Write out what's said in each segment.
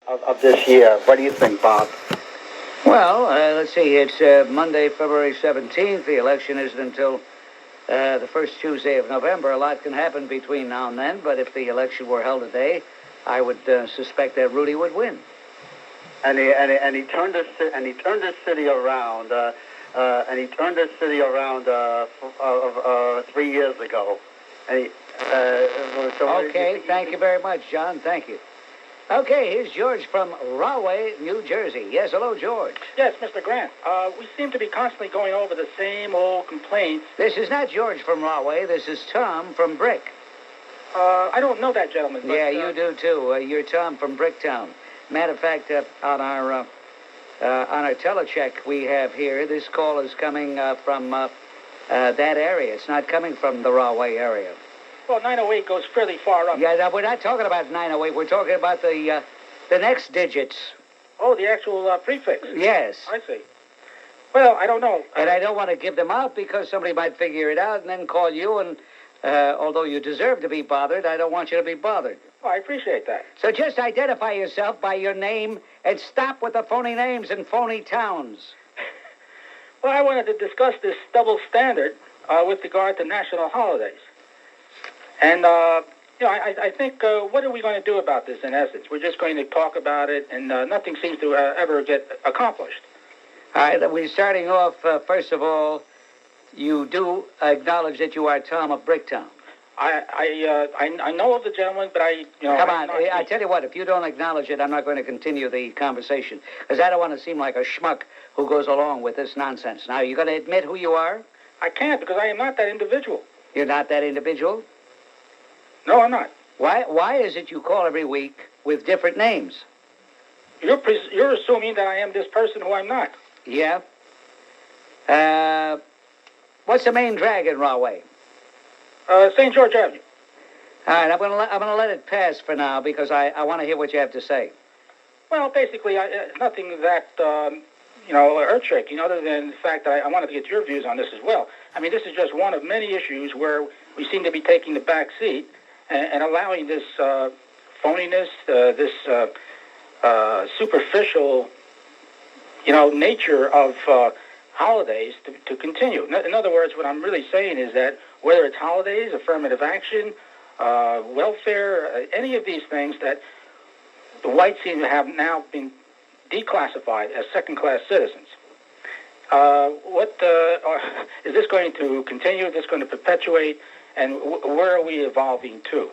of this year. What do you think, Bob? Well, let's see. It's Monday, February 17th. The election isn't until the first Tuesday of November. A lot can happen between now and then, but if the election were held today, I would suspect that Rudy would win. And he turned the city around. And he turned the city around 3 years ago. And okay, thank you very much, John. Thank you. Okay, here's George from Rahway, New Jersey. Yes, hello, George. Yes, Mr. Grant. We seem to be constantly going over the same old complaints. This is not George from Rahway. This is Tom from Brick. I don't know that gentleman. But, yeah, you do, too. You're Tom from Bricktown. Matter of fact, on our telecheck we have here, this call is coming from that area. It's not coming from the Rahway area. Well, 908 goes fairly far up. Yeah, we're not talking about 908. We're talking about the next digits. Oh, the actual prefix. Yes. I see. Well, I don't know. And I don't want to give them out because somebody might figure it out and then call you. And although you deserve to be bothered, I don't want you to be bothered. Oh, I appreciate that. So just identify yourself by your name and stop with the phony names and phony towns. Well, I wanted to discuss this double standard with regard to national holidays. And, I think, what are we going to do about this, in essence? We're just going to talk about it, and nothing seems to ever get accomplished. All right, we're starting off, first of all, you do acknowledge that you are Tom of Bricktown. I know of the gentleman, but Come on, I tell you what, if you don't acknowledge it, I'm not going to continue the conversation, because I don't want to seem like a schmuck who goes along with this nonsense. Now, are you going to admit who you are? I can't, because I am not that individual. You're not that individual? No, I'm not. Why is it you call every week with different names? You're assuming that I am this person who I'm not. Yeah. What's the main drag in Rahway? St. George Avenue. All right, I'm gonna let it pass for now because I want to hear what you have to say. Well, basically, nothing that earth-shaking, other than the fact that I wanted to get your views on this as well. I mean, this is just one of many issues where we seem to be taking the back seat and allowing this phoniness, this superficial, nature of holidays to continue. In other words, what I'm really saying is that whether it's holidays, affirmative action, welfare, any of these things that the whites seem to have now been declassified as second-class citizens. Is this going to continue? Is this going to perpetuate? And where are we evolving to?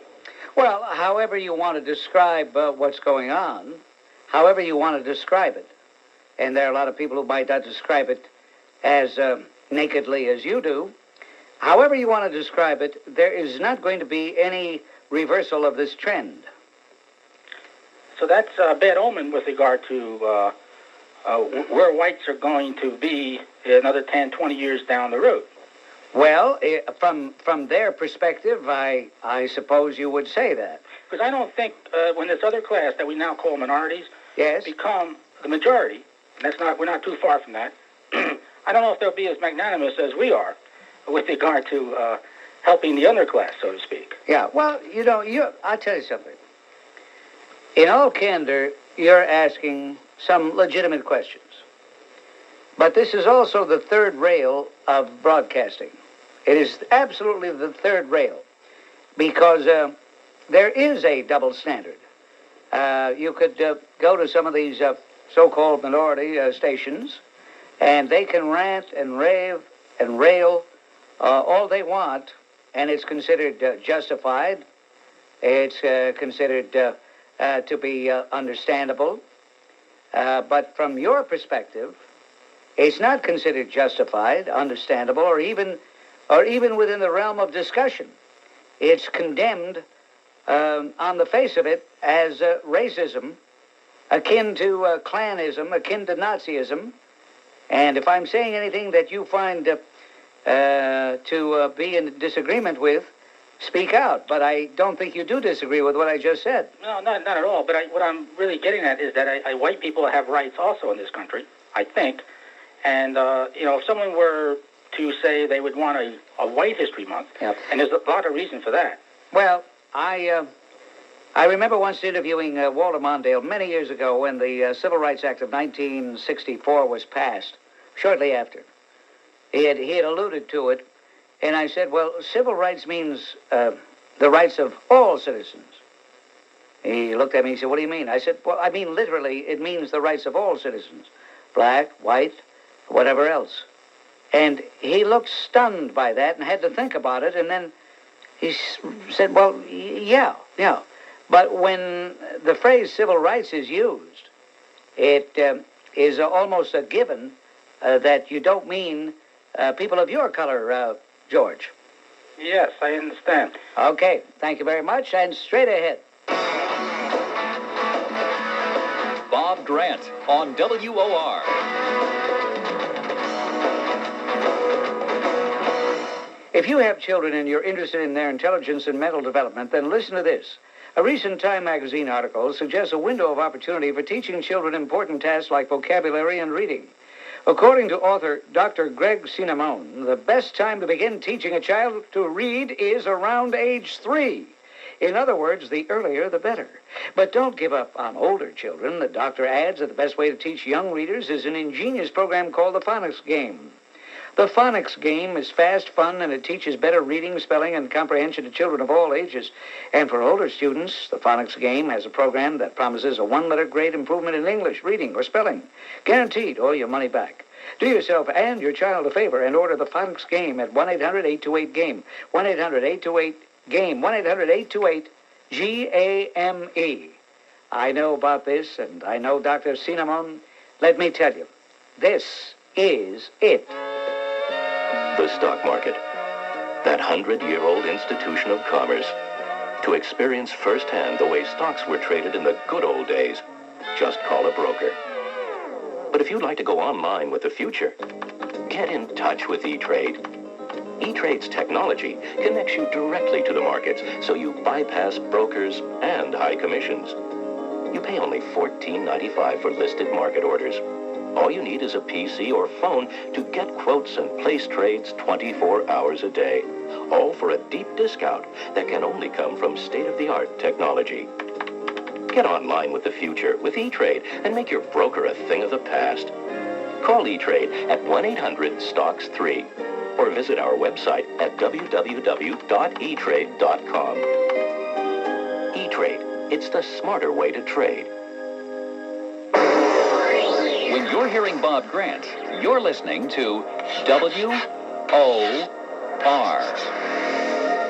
Well, however you want to describe what's going on, however you want to describe it, and there are a lot of people who might not describe it as nakedly as you do, however you want to describe it, there is not going to be any reversal of this trend. So that's a bad omen with regard to where whites are going to be another 10, 20 years down the road. Well, from their perspective, I suppose you would say that. Because I don't think when this other class that we now call minorities yes. become the majority, and we're not too far from that, I don't know if they'll be as magnanimous as we are with regard to helping the underclass, so to speak. Yeah, well, I'll tell you something. In all candor, you're asking some legitimate questions. But this is also the third rail of broadcasting. It is absolutely the third rail because there is a double standard. You could go to some of these so-called minority stations, and they can rant and rave and rail all they want, and it's considered justified. It's considered to be understandable. But from your perspective, it's not considered justified, understandable, or even within the realm of discussion. It's condemned on the face of it as racism, akin to Klanism, akin to Nazism. And if I'm saying anything that you find to be in disagreement with, speak out. But I don't think you do disagree with what I just said. No, not at all. But what I'm really getting at is that white people have rights also in this country, I think. And, if someone were to say they would want a White History Month, yep. and there's a lot of reason for that. Well, I I remember once interviewing Walter Mondale many years ago when the Civil Rights Act of 1964 was passed, shortly after. He had alluded to it, and I said, well, civil rights means the rights of all citizens. He looked at me and said, what do you mean? I said, well, I mean literally, it means the rights of all citizens, black, white, whatever else. And he looked stunned by that and had to think about it, and then he said, well, yeah. But when the phrase civil rights is used, it is almost a given that you don't mean people of your color, George. Yes, I understand. Okay, thank you very much, and straight ahead. Bob Grant on WOR. If you have children and you're interested in their intelligence and mental development, then listen to this. A recent Time magazine article suggests a window of opportunity for teaching children important tasks like vocabulary and reading. According to author Dr. Greg Cinnamone, the best time to begin teaching a child to read is around age 3. In other words, the earlier, the better. But don't give up on older children. The doctor adds that the best way to teach young readers is an ingenious program called the Phonics Game. The Phonics Game is fast, fun, and it teaches better reading, spelling, and comprehension to children of all ages. And for older students, the Phonics Game has a program that promises a one-letter grade improvement in English, reading, or spelling. Guaranteed, or your money back. Do yourself and your child a favor and order the Phonics Game at 1-800-828-GAME. 1-800-828-GAME. 1-800-828-GAME. I know about this, and I know Dr. Cinnamone. Let me tell you, this is it. The stock market, that 100-year-old institution of commerce. To experience firsthand the way stocks were traded in the good old days, just call a broker. But if you'd like to go online with the future, get in touch with E-Trade. E-Trade's technology connects you directly to the markets, so you bypass brokers and high commissions. You pay only $14.95 for listed market orders. All you need is a PC or phone to get quotes and place trades 24 hours a day, all for a deep discount that can only come from state-of-the-art technology. Get online with the future with E-Trade and make your broker a thing of the past. Call E-Trade at 1-800-STOCKS-3 or visit our website at www.etrade.com. E-Trade, it's the smarter way to trade. When you're hearing Bob Grant, you're listening to WOR.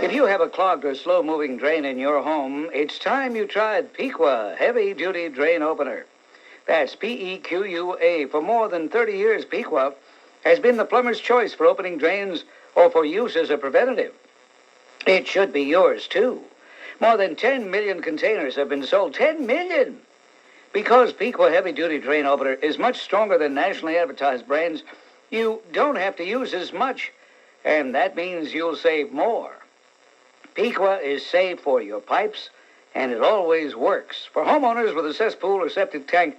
If you have a clogged or slow-moving drain in your home, it's time you tried Pequa Heavy-Duty Drain Opener. That's P-E-Q-U-A. For more than 30 years, Pequa has been the plumber's choice for opening drains or for use as a preventative. It should be yours, too. More than 10 million containers have been sold. 10 million! Because Pequa Heavy-Duty Drain Opener is much stronger than nationally advertised brands, you don't have to use as much, and that means you'll save more. Pequa is safe for your pipes, and it always works. For homeowners with a cesspool or septic tank,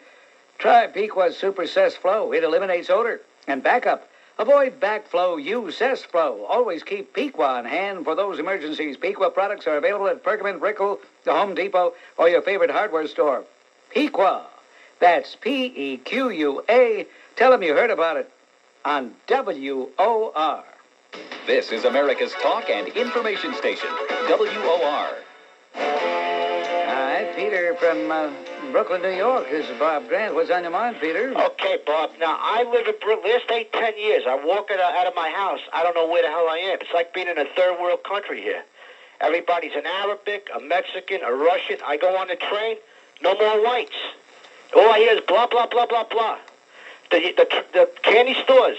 try Pequa's Super Cess Flow. It eliminates odor and backup. Avoid backflow, use Cess Flow. Always keep Pequa on hand for those emergencies. Pequa products are available at Perkament, Brickell, the Home Depot, or your favorite hardware store. Pequa. That's P-E-Q-U-A. Tell them you heard about it on WOR. This is America's talk and information station, WOR. All right, Peter from Brooklyn, New York. This is Bob Grant. What's on your mind, Peter? Okay, Bob. Now, I live in Brooklyn. Last 10 years, I walk out of my house. I don't know where the hell I am. It's like being in a third world country here. Everybody's an Arabic, a Mexican, a Russian. I go on the train. No more whites. All I hear is blah, blah, blah, blah, blah. The candy stores.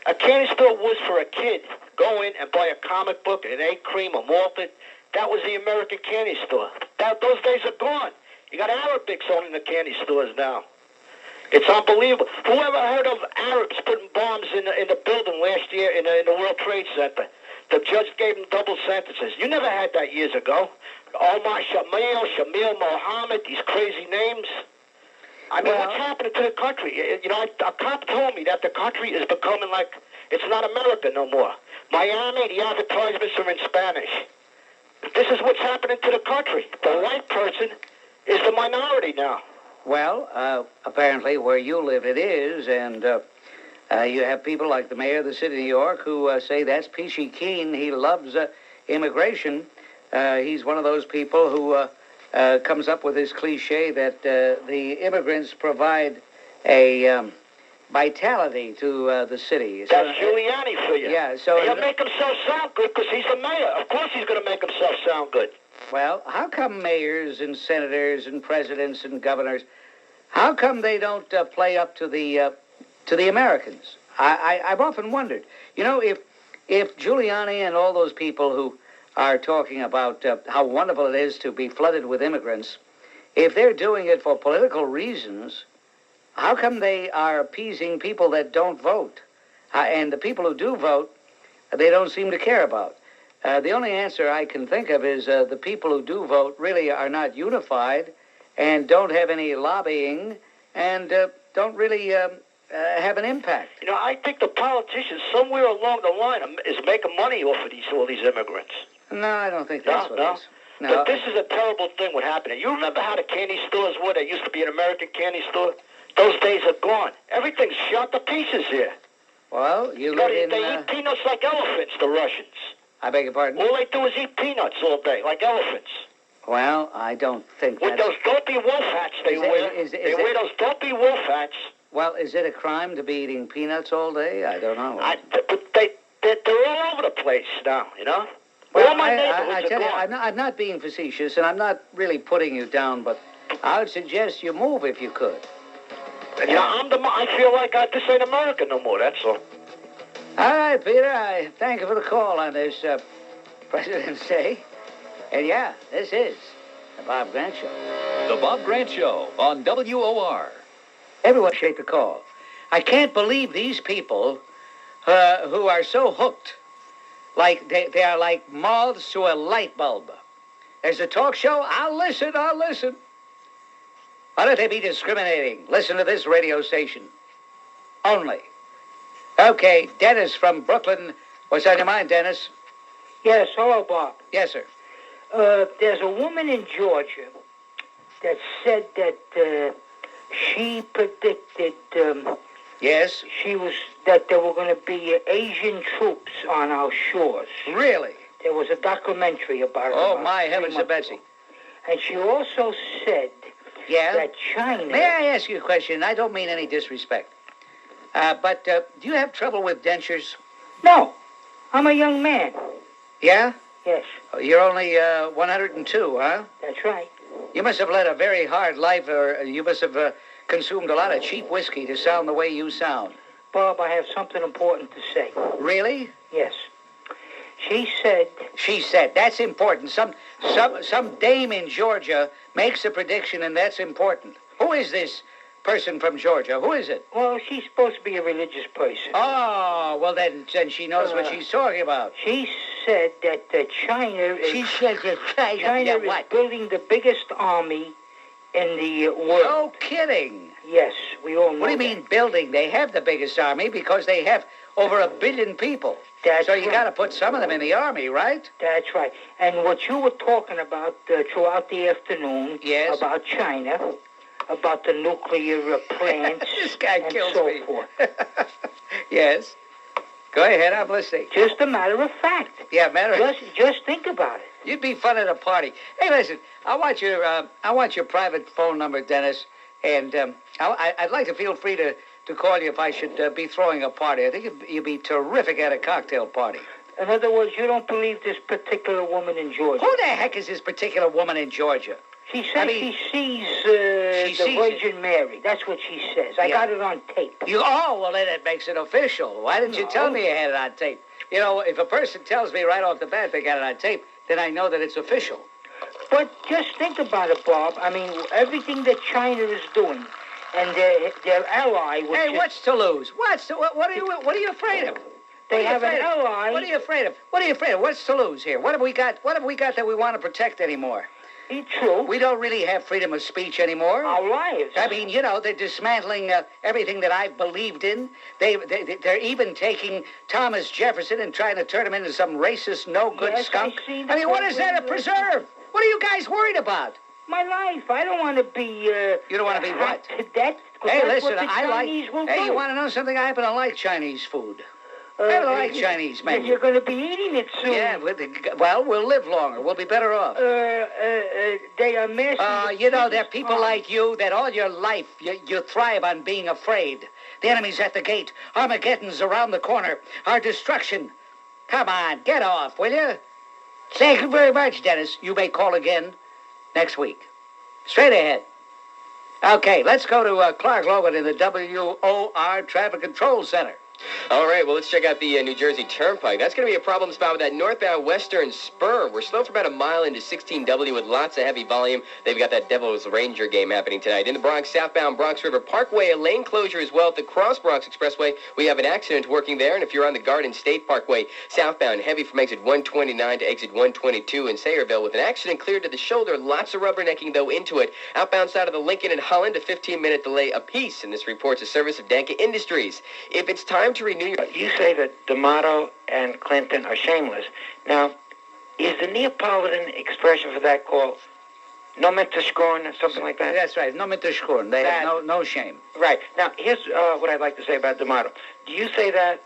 A candy store was for a kid. Go in and buy a comic book, an egg cream, a malted. That was the American candy store. Those days are gone. You got Arabics owning the candy stores now. It's unbelievable. Whoever heard of Arabs putting bombs in the building last year in the World Trade Center? The judge gave them double sentences. You never had that years ago. Omar Shamil, Mohammed, these crazy names. I mean, what's happening to the country? You know, a cop told me that the country is becoming like, it's not America no more. Miami, the advertisements are in Spanish. This is what's happening to the country. The white person is the minority now. Well, apparently where you live it is, and you have people like the mayor of the city of New York who say that's peachy keen. He loves immigration. He's one of those people who comes up with this cliche that the immigrants provide a vitality to the city. So, that's Giuliani for you. Yeah, so he'll make himself sound good because he's the mayor. Of course he's going to make himself sound good. Well, how come mayors and senators and presidents and governors, how come they don't play up to the Americans? I've often wondered. You know, if Giuliani and all those people who are talking about how wonderful it is to be flooded with immigrants, if they're doing it for political reasons, how come they are appeasing people that don't vote? And the people who do vote, they don't seem to care about. The only answer I can think of is the people who do vote really are not unified and don't have any lobbying and don't really have an impact. You know, I think the politicians somewhere along the line is making money off of all these immigrants. No, I don't think that's what it is. No. But this is a terrible thing what happened. You remember how the candy stores were? There used to be an American candy store. Those days are gone. Everything's shot to pieces here. Well, you live in... They eat peanuts like elephants, the Russians. I beg your pardon? All they do is eat peanuts all day, like elephants. Well, I don't think with those dopey wolf hats they wear. They wear those dopey wolf hats. Well, is it a crime to be eating peanuts all day? I don't know. But they're all over the place now, you know? Well, all my I tell you, I'm not being facetious, and I'm not really putting you down, but I would suggest you move if you could. Yeah, I feel like this ain't America no more, that's all. All right, Peter, I thank you for the call on this President's Day. And yeah, this is the Bob Grant Show. The Bob Grant Show on WOR. Everyone should take the call. I can't believe these people who are so hooked, like they are like moths to a light bulb. There's a talk show, I'll listen. Why don't they be discriminating? Listen to this radio station. Only. Okay, Dennis from Brooklyn. What's on your mind, Dennis? Yes, hello, Bob. Yes, sir. There's a woman in Georgia that said that she predicted yes, that there were going to be Asian troops on our shores. Really? There was a documentary about it. Oh, my heavens to Betsy. And she also said that China... May I ask you a question? I don't mean any disrespect. But do you have trouble with dentures? No. I'm a young man. Yeah? Yes. You're only 102, huh? That's right. You must have led a very hard life, or you must have consumed a lot of cheap whiskey to sound the way you sound. Bob, I have something important to say. Really? Yes. She said... She said. That's important. Some dame in Georgia makes a prediction, and that's important. Who is this person from Georgia? Who is it? Well, she's supposed to be a religious person. Oh, well, then she knows what she's talking about. She said that China is... She said that China is building the biggest army in the world. No kidding. Yes, we all know. What do you mean building? They have the biggest army because they have over 1 billion people. So you got to put some of them in the army, right? That's right. And what you were talking about throughout the afternoon about China, about the nuclear plants, this guy kills so me. Forth. Yes. Go ahead, I'm listening. Just a matter of fact. Yeah, Just think about it. You'd be fun at a party. Hey, listen, I want your private phone number, Dennis, and I'd like to feel free to call you if I should be throwing a party. I think you'd be terrific at a cocktail party. In other words, you don't believe this particular woman in Georgia. Who the heck is this particular woman in Georgia? She says she sees the Virgin Mary. That's what she says. I got it on tape. Well, then it makes it official. Why didn't you tell me you had it on tape? You know, if a person tells me right off the bat they got it on tape, then I know that it's official. But just think about it, Bob. I mean, everything that China is doing, and their ally... Hey, what's to lose? What are you afraid of? They have an ally... What are you afraid of? What's to lose here? What have we got that we want to protect anymore? It's true. We don't really have freedom of speech anymore. Our lives. I mean, they're dismantling everything that I've believed in. They're even taking Thomas Jefferson and trying to turn him into some racist, no-good skunk. I mean, what is there to preserve? What are you guys worried about? My life. I don't want to be... you don't want to be what? To death. Hey, listen, I like... Hey, you want to know something? I happen to like Chinese food. I happen to like Chinese menu. You're going to be eating it soon. Yeah, well, we'll live longer. We'll be better off. They are massive... there are people like you that all your life you thrive on being afraid. The enemy's at the gate. Armageddon's around the corner. Our destruction. Come on, get off, will you? Thank you very much, Dennis. You may call again next week. Straight ahead. Okay, let's go to Clark Logan in the WOR Traffic Control Center. All right, well, let's check out the New Jersey Turnpike. That's going to be a problem spot with that northbound western spur. We're slow for about a mile into 16W with lots of heavy volume. They've got that Devil's Ranger game happening tonight. In the Bronx, southbound Bronx River Parkway, a lane closure as well at the Cross Bronx Expressway. We have an accident working there, and if you're on the Garden State Parkway, southbound, heavy from exit 129 to exit 122 in Sayreville with an accident cleared to the shoulder. Lots of rubbernecking, though, into it. Outbound side of the Lincoln and Holland, a 15-minute delay apiece, and this report's a service of Danka Industries. If it's time to renew your... You say that D'Amato and Clinton are shameless. Now, is the Neapolitan expression for that called no mitterschorn or something like that? That's right, no mitterschorn. They have no shame. Right. Now, here's what I'd like to say about D'Amato. Do you say that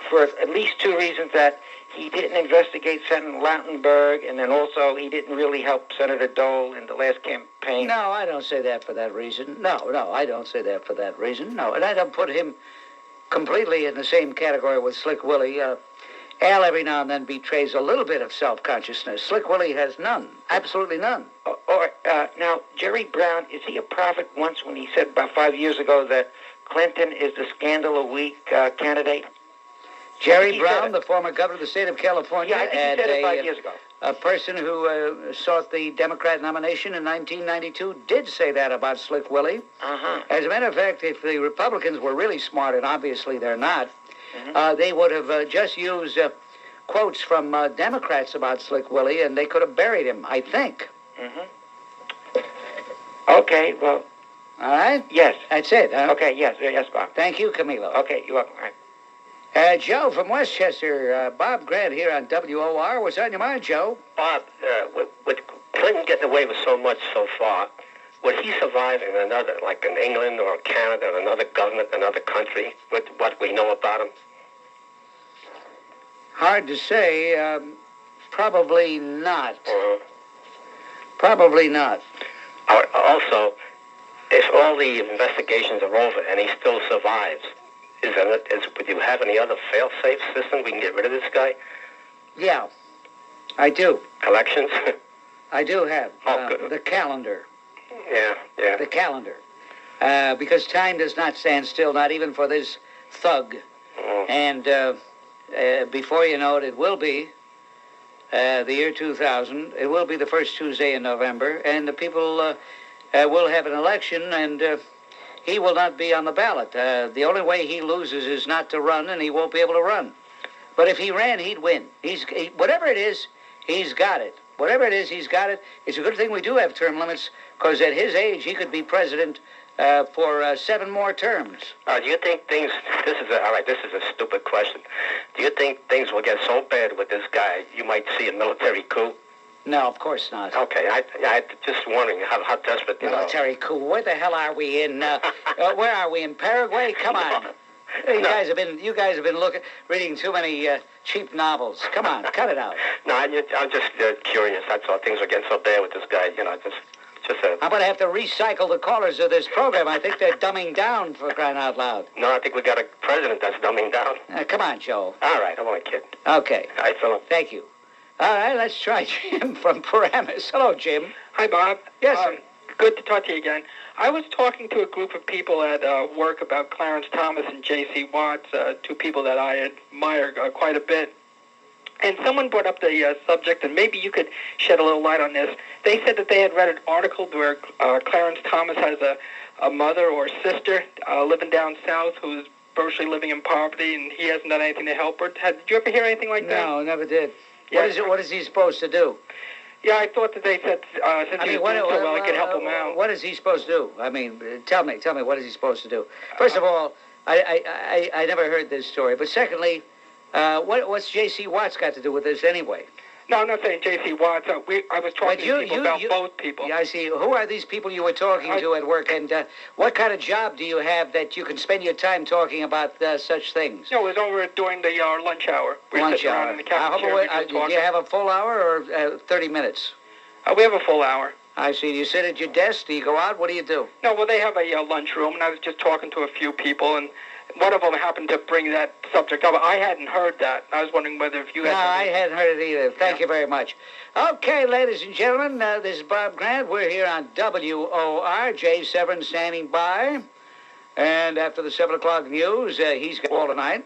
for at least two reasons, that he didn't investigate Senator Lautenberg, and then also he didn't really help Senator Dole in the last campaign? No, I don't say that for that reason. No, I don't say that for that reason. No, and I don't put him completely in the same category with Slick Willie. Al every now and then betrays a little bit of self-consciousness. Slick Willie has none, absolutely none. Now, Jerry Brown, is he a prophet once when he said about 5 years ago that Clinton is the scandal a week candidate? Jerry Brown, the former governor of the state of California, yeah, I think he said it 5 years ago. A person who sought the Democrat nomination in 1992 did say that about Slick Willie. As a matter of fact, if the Republicans were really smart, and obviously they're not, they would have just used quotes from Democrats about Slick Willie, and they could have buried him, I think. Okay, well... All right? Yes. That's it, huh? Okay, yes, Bob. Thank you, Camilo. Okay, you're welcome. All right. Joe from Westchester, Bob Grant here on WOR. What's on your mind, Joe? Bob, with Clinton getting away with so much so far, would he survive in another, like in England or Canada, or another government, another country, with what we know about him? Hard to say. Probably not. Probably not. Also, if all the investigations are over and he still survives, would you have any other fail-safe system we can get rid of this guy? Yeah, I do. Elections? I do have. Good. The calendar. Yeah. The calendar. Because time does not stand still, not even for this thug. And before you know it, it will be the year 2000. It will be the first Tuesday in November, and the people will have an election, and he will not be on the ballot. The only way he loses is not to run, and he won't be able to run. But if he ran, he'd win. Whatever it is, he's got it. Whatever it is, he's got it. It's a good thing we do have term limits, because at his age, he could be president for 7 more terms. Do you think things... This is a stupid question. Do you think things will get so bad with this guy, you might see a military coup? No, of course not. Okay, I just wondering how desperate, military coup. Where the hell are we in? Where are we in Paraguay? Come on. You guys have been reading too many cheap novels. Come on, cut it out. No, I'm just curious. That's all. Things are getting so bad with this guy. I'm going to have to recycle the callers of this program. I think they're dumbing down, for crying out loud. No, I think we got a president that's dumbing down. Come on, Joe. All right, I'm only kidding. Okay. All right, Philip. Thank you. All right, let's try Jim from Paramus. Hello, Jim. Hi, Bob. Yes, sir. Good to talk to you again. I was talking to a group of people at work about Clarence Thomas and J.C. Watts, two people that I admire quite a bit. And someone brought up the subject, and maybe you could shed a little light on this. They said that they had read an article where Clarence Thomas has a mother or sister living down south who's virtually living in poverty, and he hasn't done anything to help her. Did you ever hear anything like that? No, never did. Yeah. What is he supposed to do? Yeah, I thought that they said since he was doing so well, I could help him out. What is he supposed to do? I mean, tell me, what is he supposed to do? First of all, I never heard this story. But secondly, what's J.C. Watts got to do with this anyway? No, I'm not saying J.C. Watts. I was talking to people about both people. Yeah, I see. Who are these people you were talking to at work, and what kind of job do you have that you can spend your time talking about such things? No, it was over during the lunch hour. Lunch hour. In the cafeteria, do you have a full hour or 30 minutes? We have a full hour. I see. Do you sit at your desk? Do you go out? What do you do? No, well, they have a lunchroom, and I was just talking to a few people, and one of them happened to bring that subject up. I hadn't heard that. I was wondering whether if you had... No, I hadn't heard it either. Thank you very much. Okay, ladies and gentlemen, this is Bob Grant. We're here on WOR. Jay Severin standing by. And after the 7 o'clock news, he's got all tonight.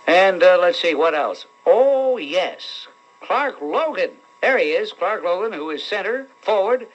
And let's see, what else? Oh, yes. Clark Logan. There he is, Clark Logan, who is center, forward,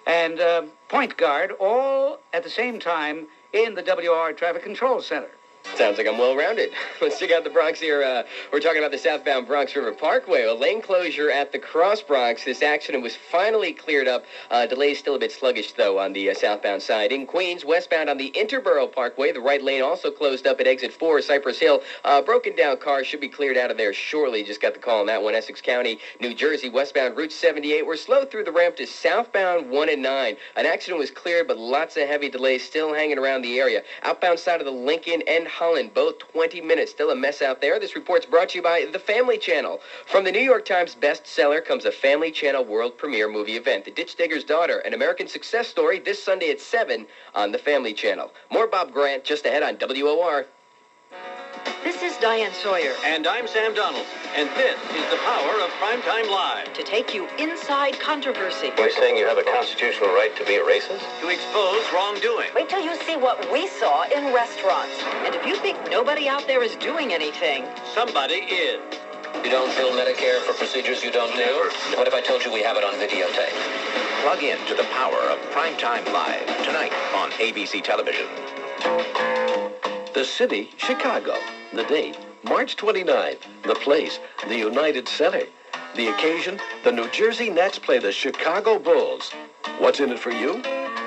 and point guard, all at the same time in the WR Traffic Control Center. Sounds like I'm well-rounded. Let's check out the Bronx here. We're talking about the southbound Bronx River Parkway. A lane closure at the Cross Bronx. This accident was finally cleared up. Delays still a bit sluggish, though, on the southbound side. In Queens, westbound on the Interborough Parkway, the right lane also closed up at exit 4, Cypress Hill. Broken down cars should be cleared out of there shortly. Just got the call on that one. Essex County, New Jersey, westbound Route 78. We're slow through the ramp to southbound 1 and 9. An accident was cleared, but lots of heavy delays still hanging around the area. Outbound side of the Lincoln and Holland, both 20 minutes. Still a mess out there. This report's brought to you by the Family Channel. From the New York Times bestseller comes a Family Channel world premiere movie event. The Ditch Digger's Daughter, an American success story, this Sunday at 7 on the Family Channel. More Bob Grant just ahead on WOR. This is Diane Sawyer. And I'm Sam Donaldson. And this is the power of Primetime Live. To take you inside controversy. You're saying you have a constitutional right to be a racist? To expose wrongdoing. Wait till you see what we saw in restaurants. And if you think nobody out there is doing anything, somebody is. You don't bill Medicare for procedures you don't do? What if I told you we have it on videotape? Plug in to the power of Primetime Live tonight on ABC Television. The city, Chicago. The date, March 29th. The place, the United Center. The occasion, the New Jersey Nets play the Chicago Bulls. What's in it for you?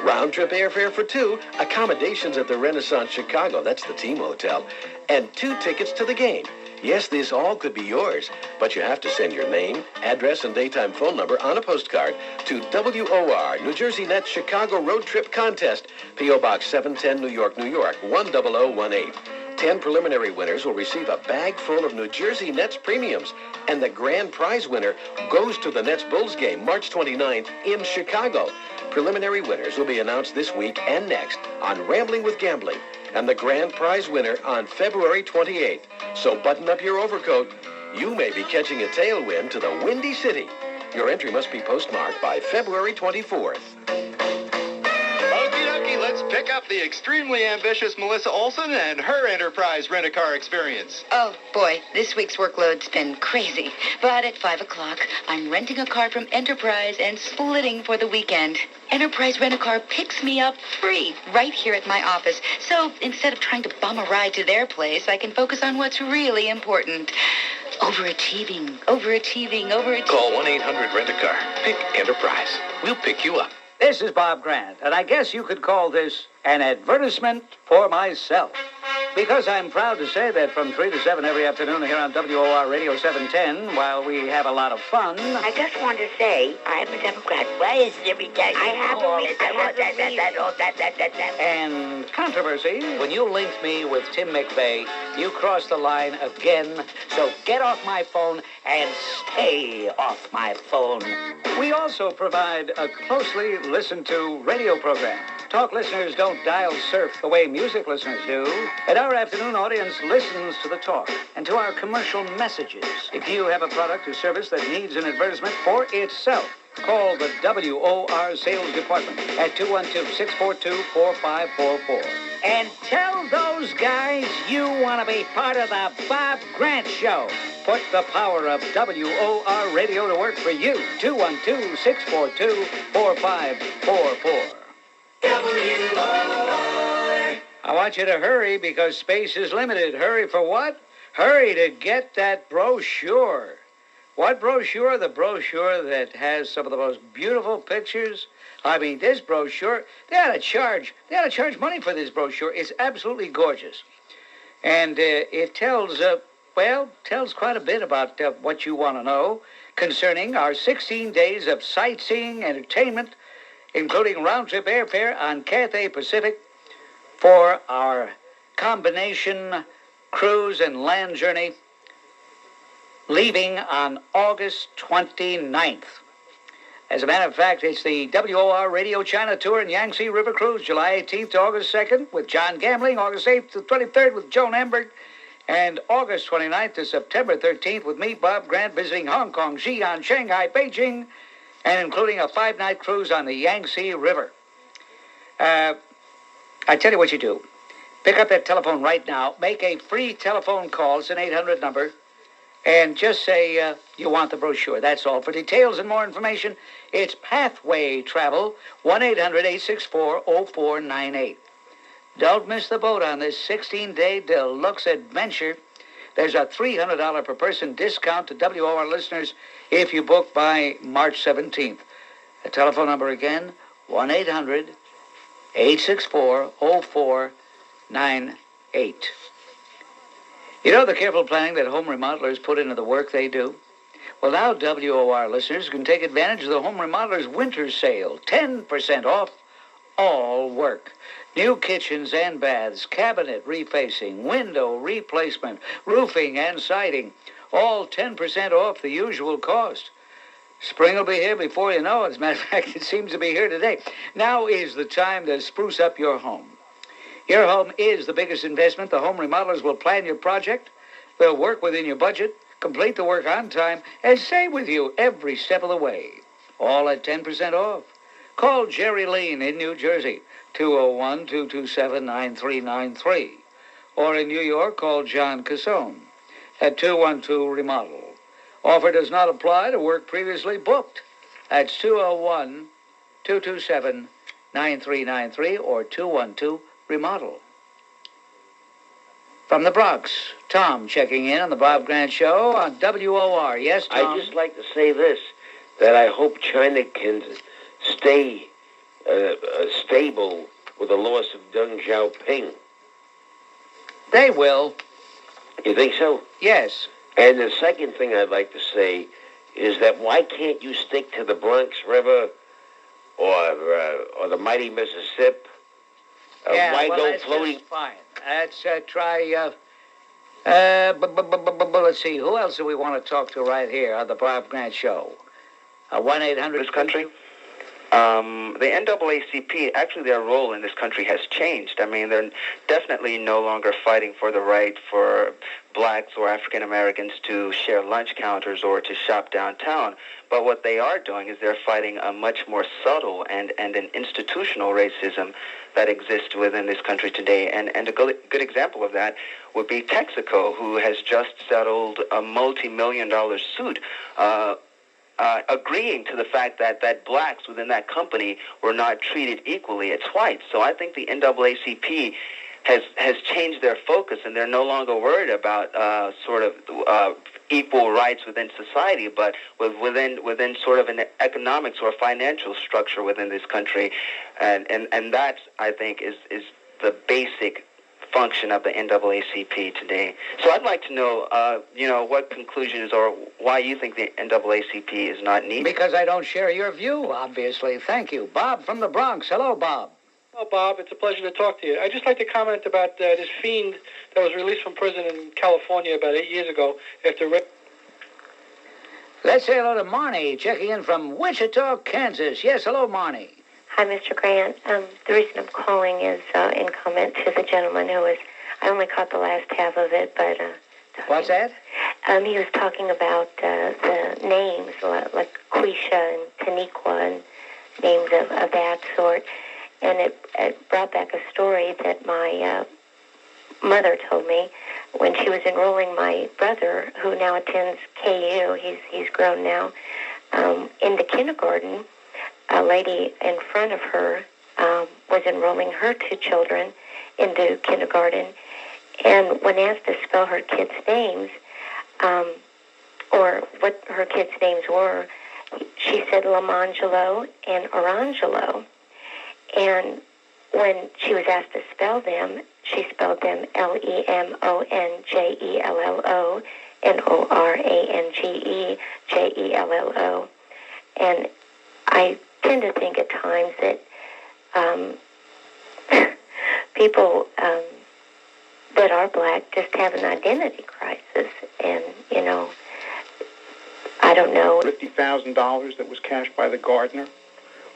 Round-trip airfare for 2, accommodations at the Renaissance Chicago, that's the team hotel, and 2 tickets to the game. Yes, this all could be yours, but you have to send your name, address, and daytime phone number on a postcard to WOR, New Jersey Nets Chicago Road Trip Contest, P.O. Box 710, New York, 10018. 10 preliminary winners will receive a bag full of New Jersey Nets premiums, and the grand prize winner goes to the Nets-Bulls game March 29th in Chicago. Preliminary winners will be announced this week and next on Rambling with Gambling, and the grand prize winner on February 28th. So button up your overcoat. You may be catching a tailwind to the Windy City. Your entry must be postmarked by February 24th. Okie dokie, let's pick up the extremely ambitious Melissa Olson and her Enterprise rent-a-car experience. Oh, boy, this week's workload's been crazy. But at 5 o'clock, I'm renting a car from Enterprise and splitting for the weekend. Enterprise Rent-A-Car picks me up free right here at my office. So instead of trying to bum a ride to their place, I can focus on what's really important. Overachieving. Call 1-800-RENT-A-CAR. Pick Enterprise. We'll pick you up. This is Bob Grant, and I guess you could call this an advertisement for myself. Because I'm proud to say that from 3 to 7 every afternoon here on WOR Radio 710, while we have a lot of fun... I just want to say, I'm a Democrat. Why is every time And controversy, when you linked me with Tim McVeigh, you crossed the line again. So get off my phone and stay off my phone. We also provide a closely listened to radio program. Talk listeners don't dial surf the way music listeners do. And our afternoon audience listens to the talk and to our commercial messages. If you have a product or service that needs an advertisement for itself, call the WOR Sales Department at 212-642-4544. And tell those guys you want to be part of the Bob Grant Show. Put the power of WOR Radio to work for you. 212-642-4544. I want you to hurry because space is limited. Hurry for what? Hurry to get that brochure. What brochure? The brochure that has some of the most beautiful pictures. I mean, this brochure, they ought to charge money for this brochure. It's absolutely gorgeous. And it tells quite a bit about what you want to know concerning our 16 days of sightseeing, entertainment, including round-trip airfare on Cathay Pacific for our combination cruise and land journey leaving on August 29th. As a matter of fact, it's the WOR Radio China Tour and Yangtze River Cruise, July 18th to August 2nd with John Gambling, August 8th to 23rd with Joan Amberg, and August 29th to September 13th with me, Bob Grant, visiting Hong Kong, Xi'an, Shanghai, Beijing, and including a 5-night cruise on the Yangtze River. I tell you what you do. Pick up that telephone right now. Make a free telephone call. It's an 800 number. And just say you want the brochure. That's all. For details and more information, it's Pathway Travel, 1-800-864-0498. Don't miss the boat on this 16-day deluxe adventure. There's a $300 per person discount to WOR listeners if you book by March 17th. The telephone number again, 1-800-864-0498. You know the careful planning that home remodelers put into the work they do? Well, now WOR listeners can take advantage of the Home Remodelers Winter Sale. 10% off all work. New kitchens and baths, cabinet refacing, window replacement, roofing and siding. All 10% off the usual cost. Spring will be here before you know it. As a matter of fact, it seems to be here today. Now is the time to spruce up your home. Your home is the biggest investment. The Home Remodelers will plan your project. They'll work within your budget, complete the work on time, and stay with you every step of the way. All at 10% off. Call Jerry Lean in New Jersey, 201-227-9393. Or in New York, call John Casone at 212-REMODEL. Offer does not apply to work previously booked. That's 201-227-9393 or 212-REMODEL. From the Bronx, Tom checking in on the Bob Grant Show on WOR. Yes, Tom? I'd just like to say this, that I hope China can stay stable with the loss of Deng Xiaoping. They will. You think so? Yes. And the second thing I'd like to say is that why can't you stick to the Bronx River or the mighty Mississippi? Why go floating? Just fine. Let's try. Let's see. Who else do we want to talk to right here on the Bob Grant Show? 1-800. This country. The NAACP, actually their role in this country has changed. I mean, they're definitely no longer fighting for the right for blacks or African Americans to share lunch counters or to shop downtown. But what they are doing is they're fighting a much more subtle and an institutional racism that exists within this country today. And a good example of that would be Texaco, who has just settled a multi-million-dollar suit agreeing to the fact that blacks within that company were not treated equally as whites. So I think the NAACP has changed their focus, and they're no longer worried about equal rights within society, but within sort of an economics or financial structure within this country, and that, I think, is the basic function of the NAACP today. So I'd like to know, what conclusions or why you think the NAACP is not needed. Because I don't share your view, obviously. Thank you. Bob from the Bronx. Hello, Bob. Hello, Bob. It's a pleasure to talk to you. I'd just like to comment about this fiend that was released from prison in California about 8 years ago after... Let's say hello to Marnie, checking in from Wichita, Kansas. Yes, hello, Marnie. Hi, Mr. Grant. The reason I'm calling is in comment to the gentleman who was... I only caught the last half of it, but... What's that? He was talking about the names, like Quisha and Taniqua and names of that sort. And it brought back a story that my mother told me when she was enrolling my brother, who now attends KU. He's grown now, into kindergarten. A lady in front of her was enrolling her two children into kindergarten, and when asked to spell her kids' names, or what her kids' names were, she said Lamangelo and Orangelo. And when she was asked to spell them, she spelled them Lemongello and Orangegello. And I tend to think at times that people that are black just have an identity crisis. And, you know, I don't know. $50,000 that was cashed by the gardener,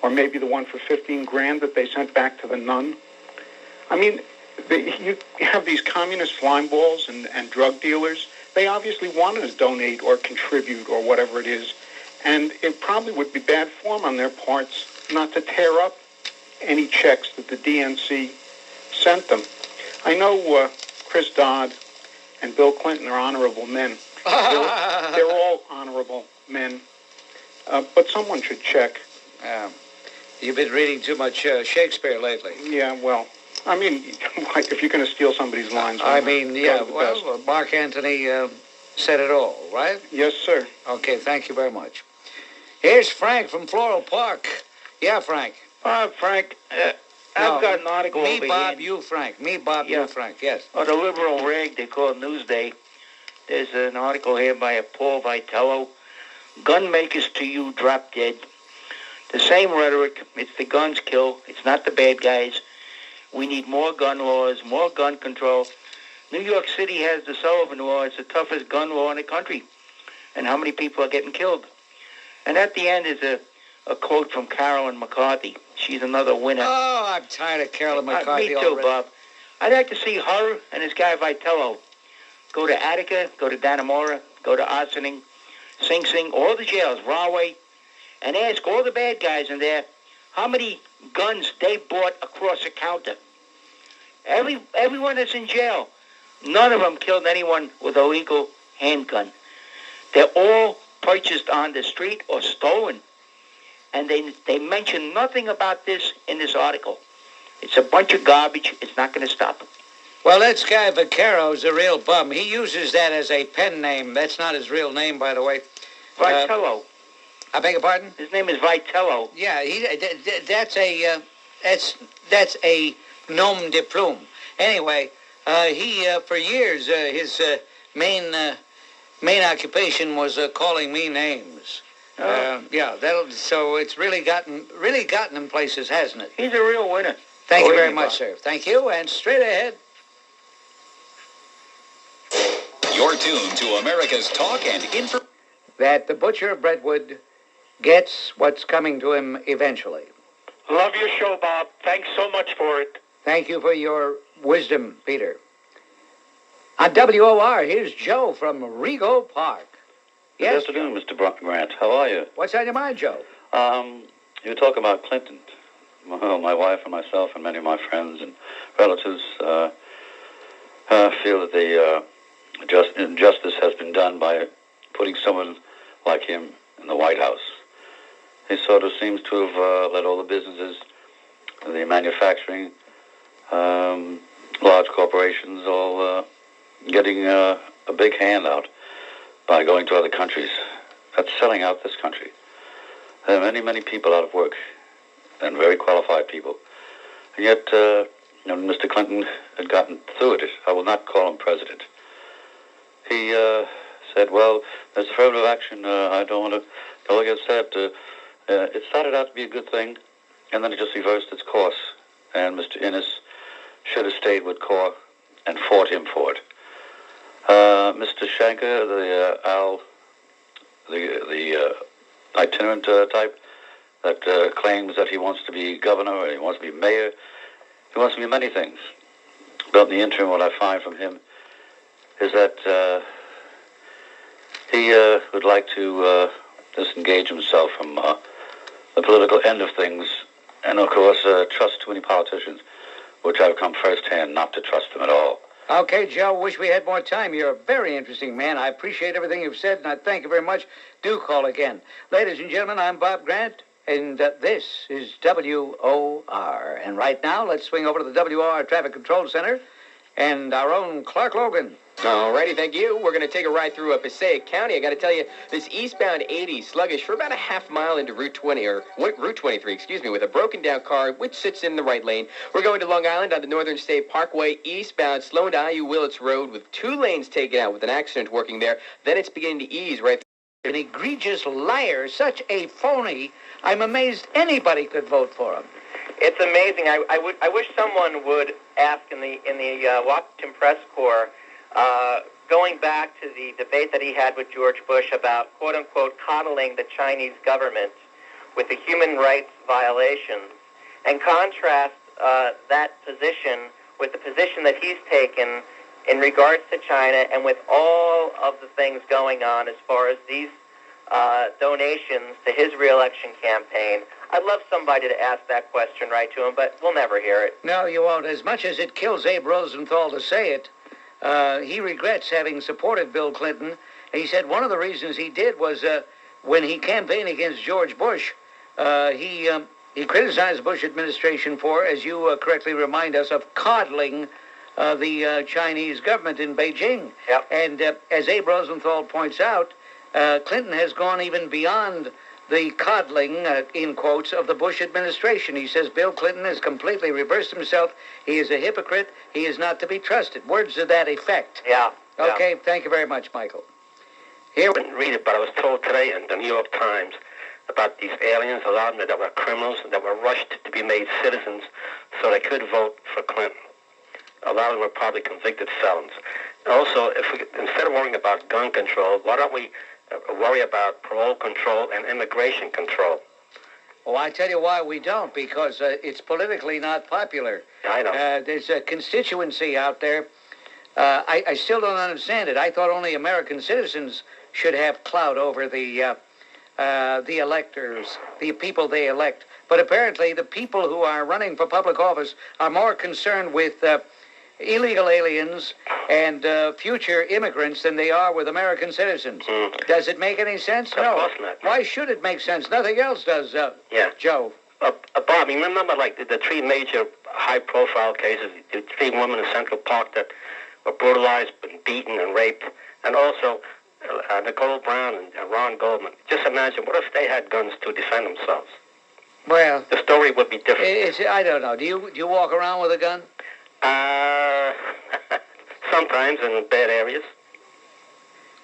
or maybe the one for $15,000 that they sent back to the nun. I mean, you have these communist slime balls and drug dealers. They obviously want to donate or contribute or whatever it is. And it probably would be bad form on their parts not to tear up any checks that the DNC sent them. I know Chris Dodd and Bill Clinton are honorable men. They're all honorable men. But someone should check. You've been reading too much Shakespeare lately. Yeah, well, I mean, if you're going to steal somebody's lines... well, Mark Antony said it all, right? Yes, sir. Okay, thank you very much. Here's Frank from Floral Park. Yeah, Frank. Frank, I've got an article over Me, Bob, here. you, Frank. Me, Bob, you, Frank. Yes. On the liberal rag they call Newsday, there's an article here by a Paul Vitello. Gun makers to you drop dead. The same rhetoric. It's the guns kill. It's not the bad guys. We need more gun laws, more gun control. New York City has the Sullivan Law. It's the toughest gun law in the country. And how many people are getting killed? And at the end is a quote from Carolyn McCarthy. She's another winner. Oh, I'm tired of Carolyn McCarthy me too, already. Bob. I'd like to see her and this guy Vitello go to Attica, go to Dannemora, go to Ossining, Sing Sing, all the jails, Rahway, and ask all the bad guys in there how many guns they bought across the counter. Everyone that's in jail, none of them killed anyone with a legal handgun. They're all purchased on the street or stolen. And they mention nothing about this in this article. It's a bunch of garbage. It's not going to stop. Well, that guy Vaccaro's a real bum. He uses that as a pen name. That's not his real name, by the way. Vitello. I beg your pardon? His name is Vitello. Yeah, that's a nom de plume. Anyway, he for years his main occupation was calling me names. So it's really gotten him places, hasn't it? He's a real winner. Thank you very much, sir. Thank you, and straight ahead. You're tuned to America's Talk and Info. That the butcher of Brentwood gets what's coming to him eventually. Love your show, Bob. Thanks so much for it. Thank you for your wisdom, Peter. On WOR, here's Joe from Rego Park. Yes, good afternoon, Mr. Grant. How are you? What's on your mind, Joe? You talk about Clinton. Well, my wife and myself and many of my friends and relatives feel that the injustice has been done by putting someone like him in the White House. He sort of seems to have let all the businesses, the manufacturing, large corporations, all getting a big handout by going to other countries. That's selling out this country. There are many, many people out of work, and very qualified people. And yet, Mr. Clinton had gotten through it. I will not call him president. He said, well, there's affirmative action. I don't want to go against that. It started out to be a good thing, and then it just reversed its course. And Mr. Innes should have stayed with CORE and fought him for it. Mr. Shanker, the itinerant type that claims that he wants to be governor or he wants to be mayor. He wants to be many things. But in the interim, what I find from him is that he would like to disengage himself from the political end of things and, of course, trust too many politicians, which I've come firsthand not to trust them at all. Okay, Joe, wish we had more time. You're a very interesting man. I appreciate everything you've said, and I thank you very much. Do call again. Ladies and gentlemen, I'm Bob Grant, and this is WOR. And right now, let's swing over to the WOR Traffic Control Center and our own Clark Logan. Alrighty, thank you. We're going to take a ride through Passaic County. I got to tell you, this eastbound 80 sluggish for about a half mile into Route 23, with a broken down car which sits in the right lane. We're going to Long Island on the Northern State Parkway, eastbound, slow into IU Willits Road with 2 lanes taken out with an accident working there. Then it's beginning to ease right An egregious liar, such a phony. I'm amazed anybody could vote for him. It's amazing. I wish someone would ask in the Washington Press Corps, going back to the debate that he had with George Bush about, quote-unquote, coddling the Chinese government with the human rights violations, and contrast that position with the position that he's taken in regards to China and with all of the things going on as far as these donations to his reelection campaign. I'd love somebody to ask that question right to him, but we'll never hear it. No, you won't. As much as it kills Abe Rosenthal to say it, he regrets having supported Bill Clinton. He said one of the reasons he did was when he campaigned against George Bush, he criticized the Bush administration for, as you correctly remind us, of coddling the Chinese government in Beijing. Yep. And as Abe Rosenthal points out, Clinton has gone even beyond the coddling, in quotes, of the Bush administration. He says Bill Clinton has completely reversed himself. He is a hypocrite. He is not to be trusted. Words to that effect. Yeah. Okay, thank you very much, Michael. Here I didn't read it, but I was told today in the New York Times about these aliens, a lot of them that were criminals, that were rushed to be made citizens so they could vote for Clinton. A lot of them were probably convicted felons. Also, instead of worrying about gun control, why don't we worry about parole control and immigration control? Well, I tell you why we don't, because it's politically not popular. I know. There's a constituency out there. I still don't understand it. I thought only American citizens should have clout over the electors, the people they elect. But apparently the people who are running for public office are more concerned with illegal aliens and future immigrants than they are with American citizens. Does it make any sense? Of course not. Why should it make sense? Nothing else does, Joe. Bob, you remember like the 3 major high-profile cases, the 3 women in Central Park that were brutalized and beaten and raped, and also Nicole Brown and Ron Goldman. Just imagine, what if they had guns to defend themselves? Well, the story would be different. I don't know. Do you walk around with a gun? Sometimes in bad areas.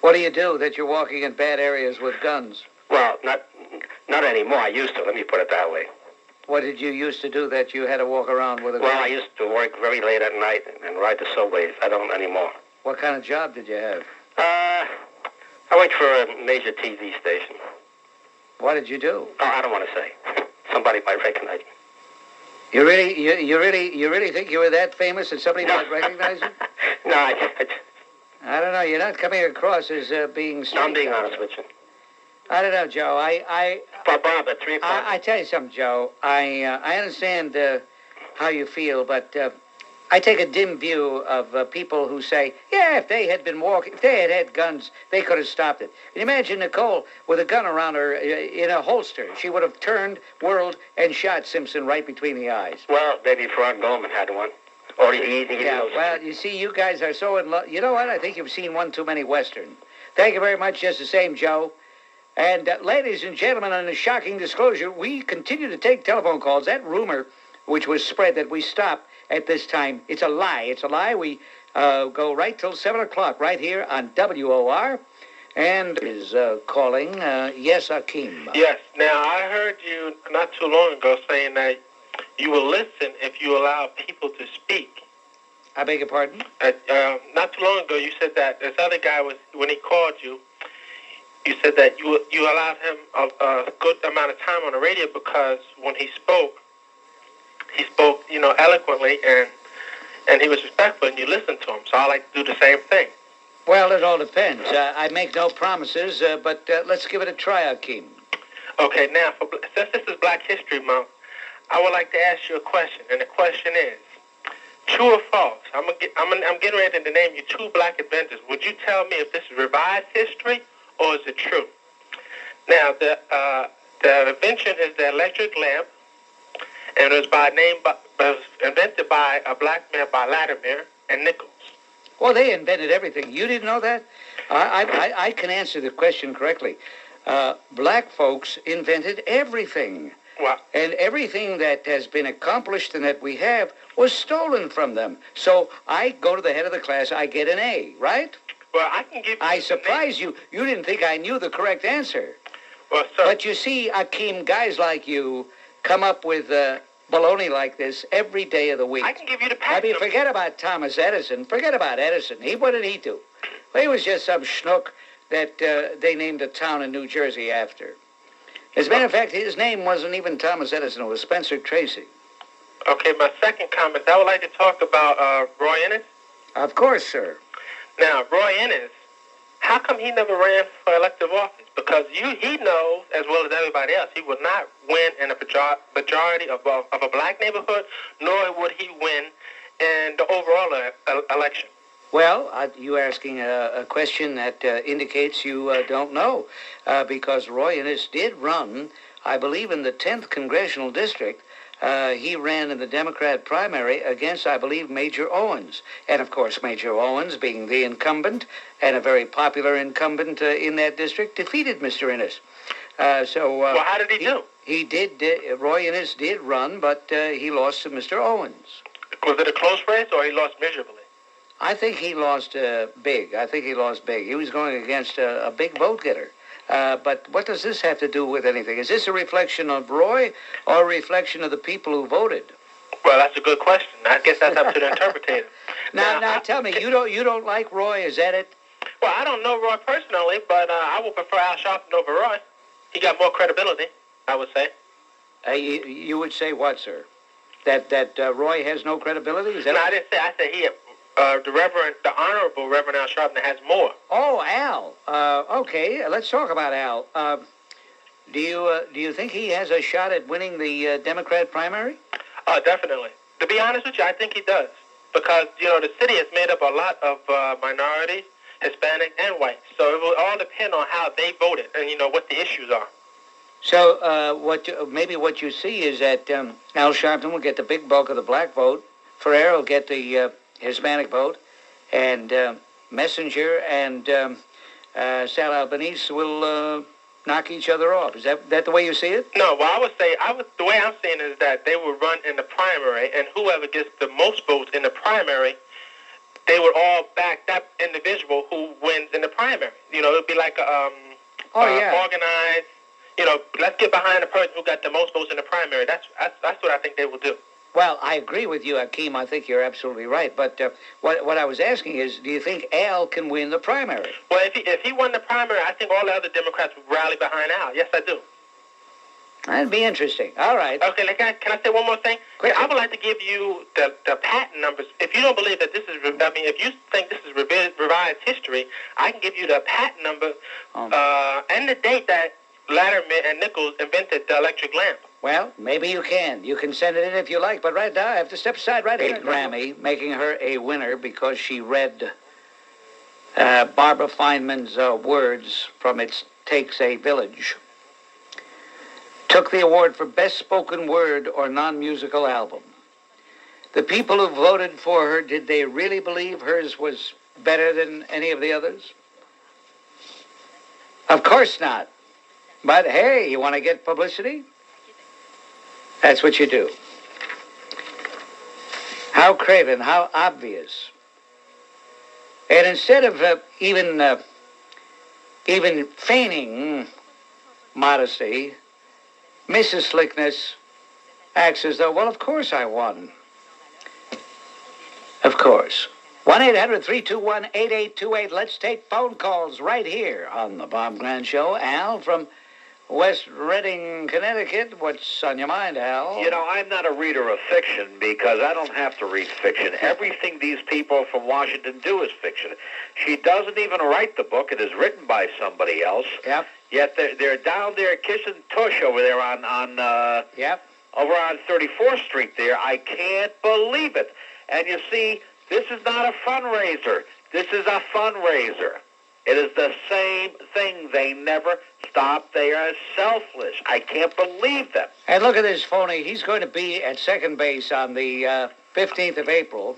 What do you do that you're walking in bad areas with guns? Well, not anymore. I used to. Let me put it that way. What did you used to do that you had to walk around with a gun? Well, I used to work very late at night and ride the subways. I don't anymore. What kind of job did you have? I worked for a major TV station. What did you do? Oh, I don't want to say. Somebody might recognize me. You really think you were that famous that somebody might recognize you? No, I don't know. You're not coming across as being straight. No, I'm being honest with you. I don't know, Joe. Bob, at 3 o'clock. I tell you something, Joe. I understand how you feel, but I take a dim view of people who say, yeah, if they had had guns, they could have stopped it. Can you imagine Nicole with a gun around her in a holster? She would have turned, whirled, and shot Simpson right between the eyes. Well, maybe Ron Goldman had one. Or well, you see, you guys are so in love. You know what? I think you've seen one too many Western. Thank you very much, just the same, Joe. And ladies and gentlemen, on a shocking disclosure, we continue to take telephone calls. That rumor, which was spread that we stop at this time, it's a lie. It's a lie. We go right till 7 o'clock right here on WOR. And is calling, yes, Hakeem. Yes. Now, I heard you not too long ago saying that you will listen if you allow people to speak. I beg your pardon? Not too long ago, you said that this other guy when he called you, you said that you allowed him a good amount of time on the radio because when he spoke, eloquently and he was respectful and you listened to him. So I like to do the same thing. Well, it all depends. I make no promises, but let's give it a try, Hakeem. Okay, now, since this is Black History Month, I would like to ask you a question, and the question is, true or false? I'm getting ready to name you 2 black inventors. Would you tell me if this is revised history or is it true? Now, the invention is the electric lamp, and it was invented by a black man by Latimer and Nichols. Well, they invented everything. You didn't know that? I can answer the question correctly. Black folks invented everything. Wow. And everything that has been accomplished and that we have was stolen from them. So I go to the head of the class, I get an A, right? Well, I can give you... I surprised you. You didn't think I knew the correct answer. Well, sir... But you see, Hakeem, guys like you come up with baloney like this every day of the week. I can give you the patent. I mean, forget about Thomas Edison. Forget about Edison. What did he do? Well, he was just some schnook that they named a town in New Jersey after. As a matter of fact, his name wasn't even Thomas Edison. It was Spencer Tracy. Okay, my second comment, I would like to talk about Roy Innis. Of course, sir. Now, Roy Innis, how come he never ran for elective office? Because he knows, as well as everybody else, he would not win in a majority of a black neighborhood, nor would he win in the overall election. Well, you're asking a question that indicates you don't know, because Roy Innis did run, I believe, in the 10th Congressional District. He ran in the Democrat primary against, I believe, Major Owens. And, of course, Major Owens, being the incumbent and a very popular incumbent in that district, defeated Mr. Innis. Well, how did he do? He did. Roy Innis did run, but he lost to Mr. Owens. Was it a close race, or he lost miserably? I think he lost big. He was going against a big vote-getter. But what does this have to do with anything? Is this a reflection of Roy or a reflection of the people who voted? Well, that's a good question. I guess that's up to the interpreter. Now, tell me, you don't like Roy? Is that it? Well, I don't know Roy personally, but I would prefer Al Sharpton over Roy. He got more credibility, I would say. You would say what, sir? That Roy has no credibility? Is that? No, I didn't say. I said he had. The Honorable Reverend Al Sharpton has more. Oh, Al. Okay, let's talk about Al. Do you think he has a shot at winning the Democrat primary? Definitely. To be honest with you, I think he does. Because, the city is made up a lot of minorities, Hispanic, and white. So it will all depend on how they voted and, what the issues are. So what you see is that Al Sharpton will get the big bulk of the black vote. Ferrer will get the Hispanic vote, and Messenger and Sal Albanese will knock each other off. Is that the way you see it? No, well, the way I'm seeing it is that they will run in the primary, and whoever gets the most votes in the primary, they would all back that individual who wins in the primary. It would be like organized. Let's get behind the person who got the most votes in the primary. That's what I think they will do. Well, I agree with you, Hakeem. I think you're absolutely right. But what I was asking is, do you think Al can win the primary? Well, if he won the primary, I think all the other Democrats would rally behind Al. Yes, I do. That'd be interesting. All right. Okay, can I say one more thing? I would like to give you the patent numbers. If you don't believe that this is, if you think this is revised history, I can give you the patent number and the date that Latimer and Nichols invented the electric lamp. Well, maybe you can. You can send it in if you like, but right now I have to step aside right here. Grammy, making her a winner because she read Barbara Feynman's words from It Takes a Village. Took the award for Best Spoken Word or Non-Musical Album. The people who voted for her, did they really believe hers was better than any of the others? Of course not. But hey, you want to get publicity? That's what you do. How craven, how obvious. And instead of even feigning modesty, Mrs. Slickness acts as though, well, of course I won. Of course. 1-800-321-8828. Let's take phone calls right here on the Bob Grant Show. Al from West Reading, Connecticut. What's on your mind, Al? I'm not a reader of fiction because I don't have to read fiction. Everything these people from Washington do is fiction. She doesn't even write the book. It is written by somebody else. Yep. Yet they're down there kissing tush over there on over on 34th Street there. I can't believe it. And you see, this is not a fundraiser. This is a fundraiser. It is the same thing. They never stop. They are selfless. I can't believe them. And look at this phony. He's going to be at second base on the 15th of April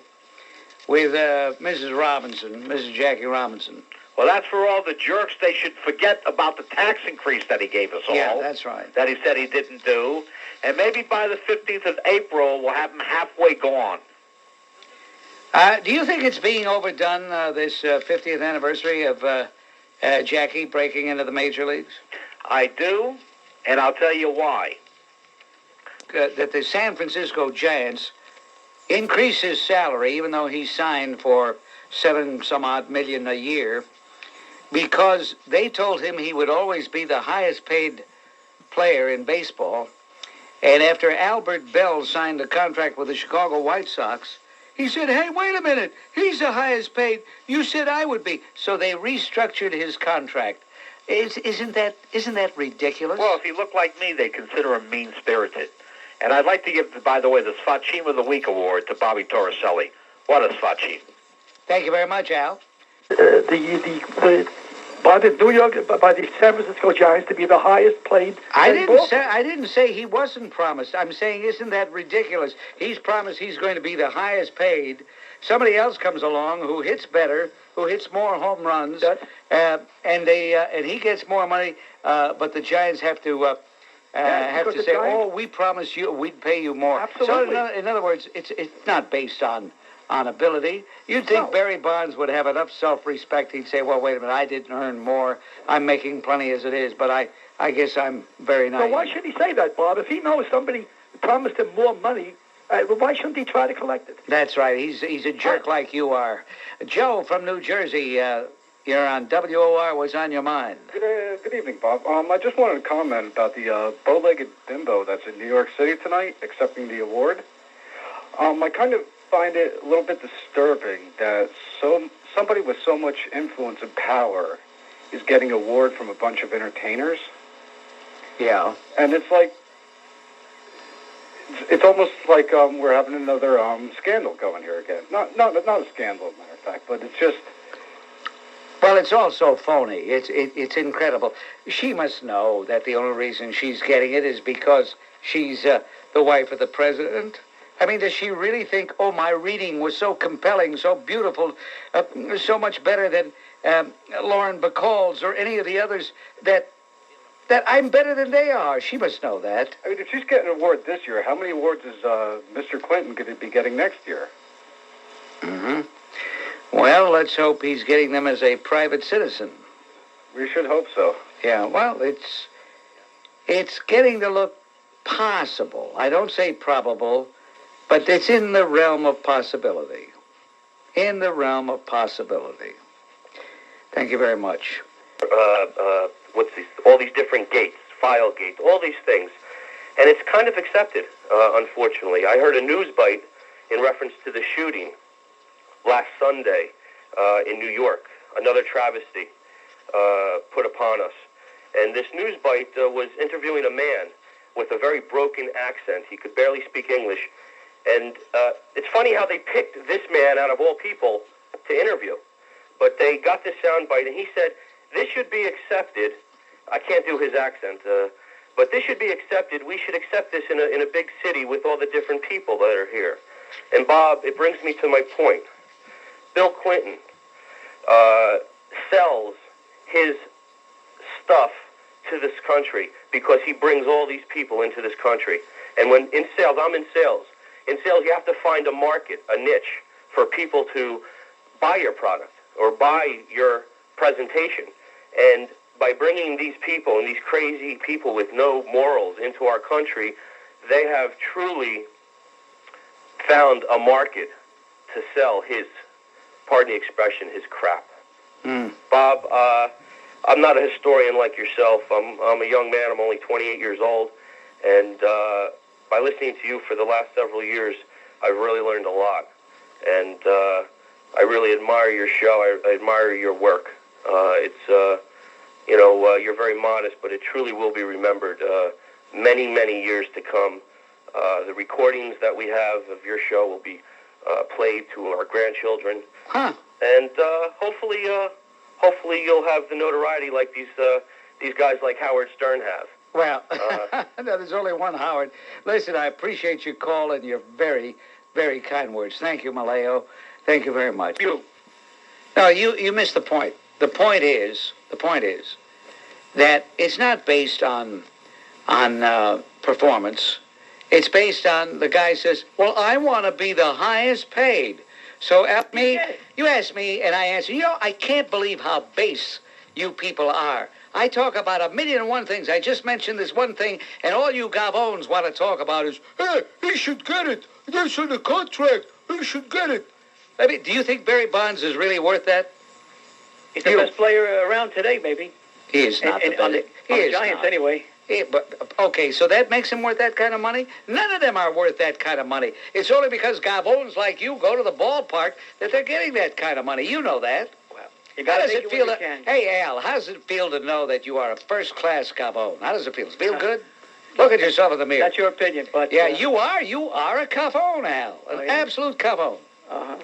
with Mrs. Robinson, Mrs. Jackie Robinson. Well, that's for all the jerks. They should forget about the tax increase that he gave us all. Yeah, that's right. That he said he didn't do. And maybe by the 15th of April, we'll have him halfway gone. Do you think it's being overdone, this 50th anniversary of Jackie breaking into the major leagues? I do, and I'll tell you why. That the San Francisco Giants increased his salary, even though he signed for $7-some-odd million a year, because they told him he would always be the highest paid player in baseball. And after Albert Bell signed a contract with the Chicago White Sox, he said, hey, wait a minute, he's the highest paid. You said I would be. So they restructured his contract. Isn't that ridiculous? Well, if he looked like me, they consider him mean-spirited. And I'd like to give, by the way, the Sfachim of the Week award to Bobby Torricelli. What a Sfachim. Thank you very much, Al. By the San Francisco Giants to be the highest paid. I didn't say he wasn't promised. I'm saying, isn't that ridiculous? He's promised he's going to be the highest paid. Somebody else comes along who hits better, who hits more home runs, and he gets more money. But the Giants have to say, "Oh, we promised you, we'd pay you more." Absolutely. So in other words, it's not based on ability. You'd think Barry Bonds would have enough self-respect. He'd say, well, wait a minute, I didn't earn more. I'm making plenty as it is, but I guess I'm very naive. So why should he say that, Bob? If he knows somebody promised him more money, why shouldn't he try to collect it? That's right. He's a jerk like you are. Joe from New Jersey, you're on WOR. What's on your mind? Good evening, Bob. I just wanted to comment about the bow-legged bimbo that's in New York City tonight accepting the award. I kind of find it a little bit disturbing that somebody with so much influence and power is getting an award from a bunch of entertainers. Yeah. And it's like, it's almost like we're having another scandal going here again. Not a scandal, as a matter of fact, but it's just... Well, it's also phony. It's incredible. She must know that the only reason she's getting it is because she's the wife of the president. I mean, does she really think, oh, my reading was so compelling, so beautiful, so much better than Lauren Bacall's or any of the others, that I'm better than they are? She must know that. I mean, if she's getting an award this year, how many awards is Mr. Clinton going to be getting next year? Mm-hmm. Well, let's hope he's getting them as a private citizen. We should hope so. Yeah, well, it's getting to look possible. I don't say probable, but it's in the realm of possibility. In the realm of possibility. Thank you very much. All these different gates, file gates, all these things. And it's kind of accepted, unfortunately. I heard a news bite in reference to the shooting last Sunday in New York, another travesty put upon us. And this news bite was interviewing a man with a very broken accent. He could barely speak English. And it's funny how they picked this man out of all people to interview. But they got this soundbite, and he said, this should be accepted. I can't do his accent, but this should be accepted. We should accept this in a big city with all the different people that are here. And, Bob, it brings me to my point. Bill Clinton sells his stuff to this country because he brings all these people into this country. And when in sales, I'm in sales. In sales, you have to find a market, a niche, for people to buy your product or buy your presentation. And by bringing these people and these crazy people with no morals into our country, they have truly found a market to sell his, pardon the expression, his crap. Bob, I'm not a historian like yourself. I'm a young man. I'm only 28 years old. And by listening to you for the last several years, I've really learned a lot. And I really admire your show. I admire your work. You're very modest, but it truly will be remembered many, many years to come. The recordings that we have of your show will be played to our grandchildren. Huh. And hopefully you'll have the notoriety like these guys like Howard Stern have. Well, no, there's only one Howard. Listen, I appreciate your call and your very, very kind words. Thank you, Maleo. Thank you very much. No, you missed the point. The point is that it's not based on performance. It's based on the guy says, well, I want to be the highest paid. So at me, you ask me, and I answer, I can't believe how base you people are. I talk about 1,000,001 things. I just mentioned this one thing, and all you gavones want to talk about is, hey, he should get it. That's in the contract. He should get it. I mean, do you think Barry Bonds is really worth that? He's the best player around today, maybe. He is not the best. On the Giants, anyway. Okay, so that makes him worth that kind of money? None of them are worth that kind of money. It's only because gavones like you go to the ballpark that they're getting that kind of money. You know that. Well, how does it feel to... Hey, Al, how does it feel to know that you are a first-class gavone? How does it feel? Does it feel good? Look at yourself in the mirror. That's your opinion, but... Yeah, you are a gavone, Al. An absolute gavone. Uh-huh.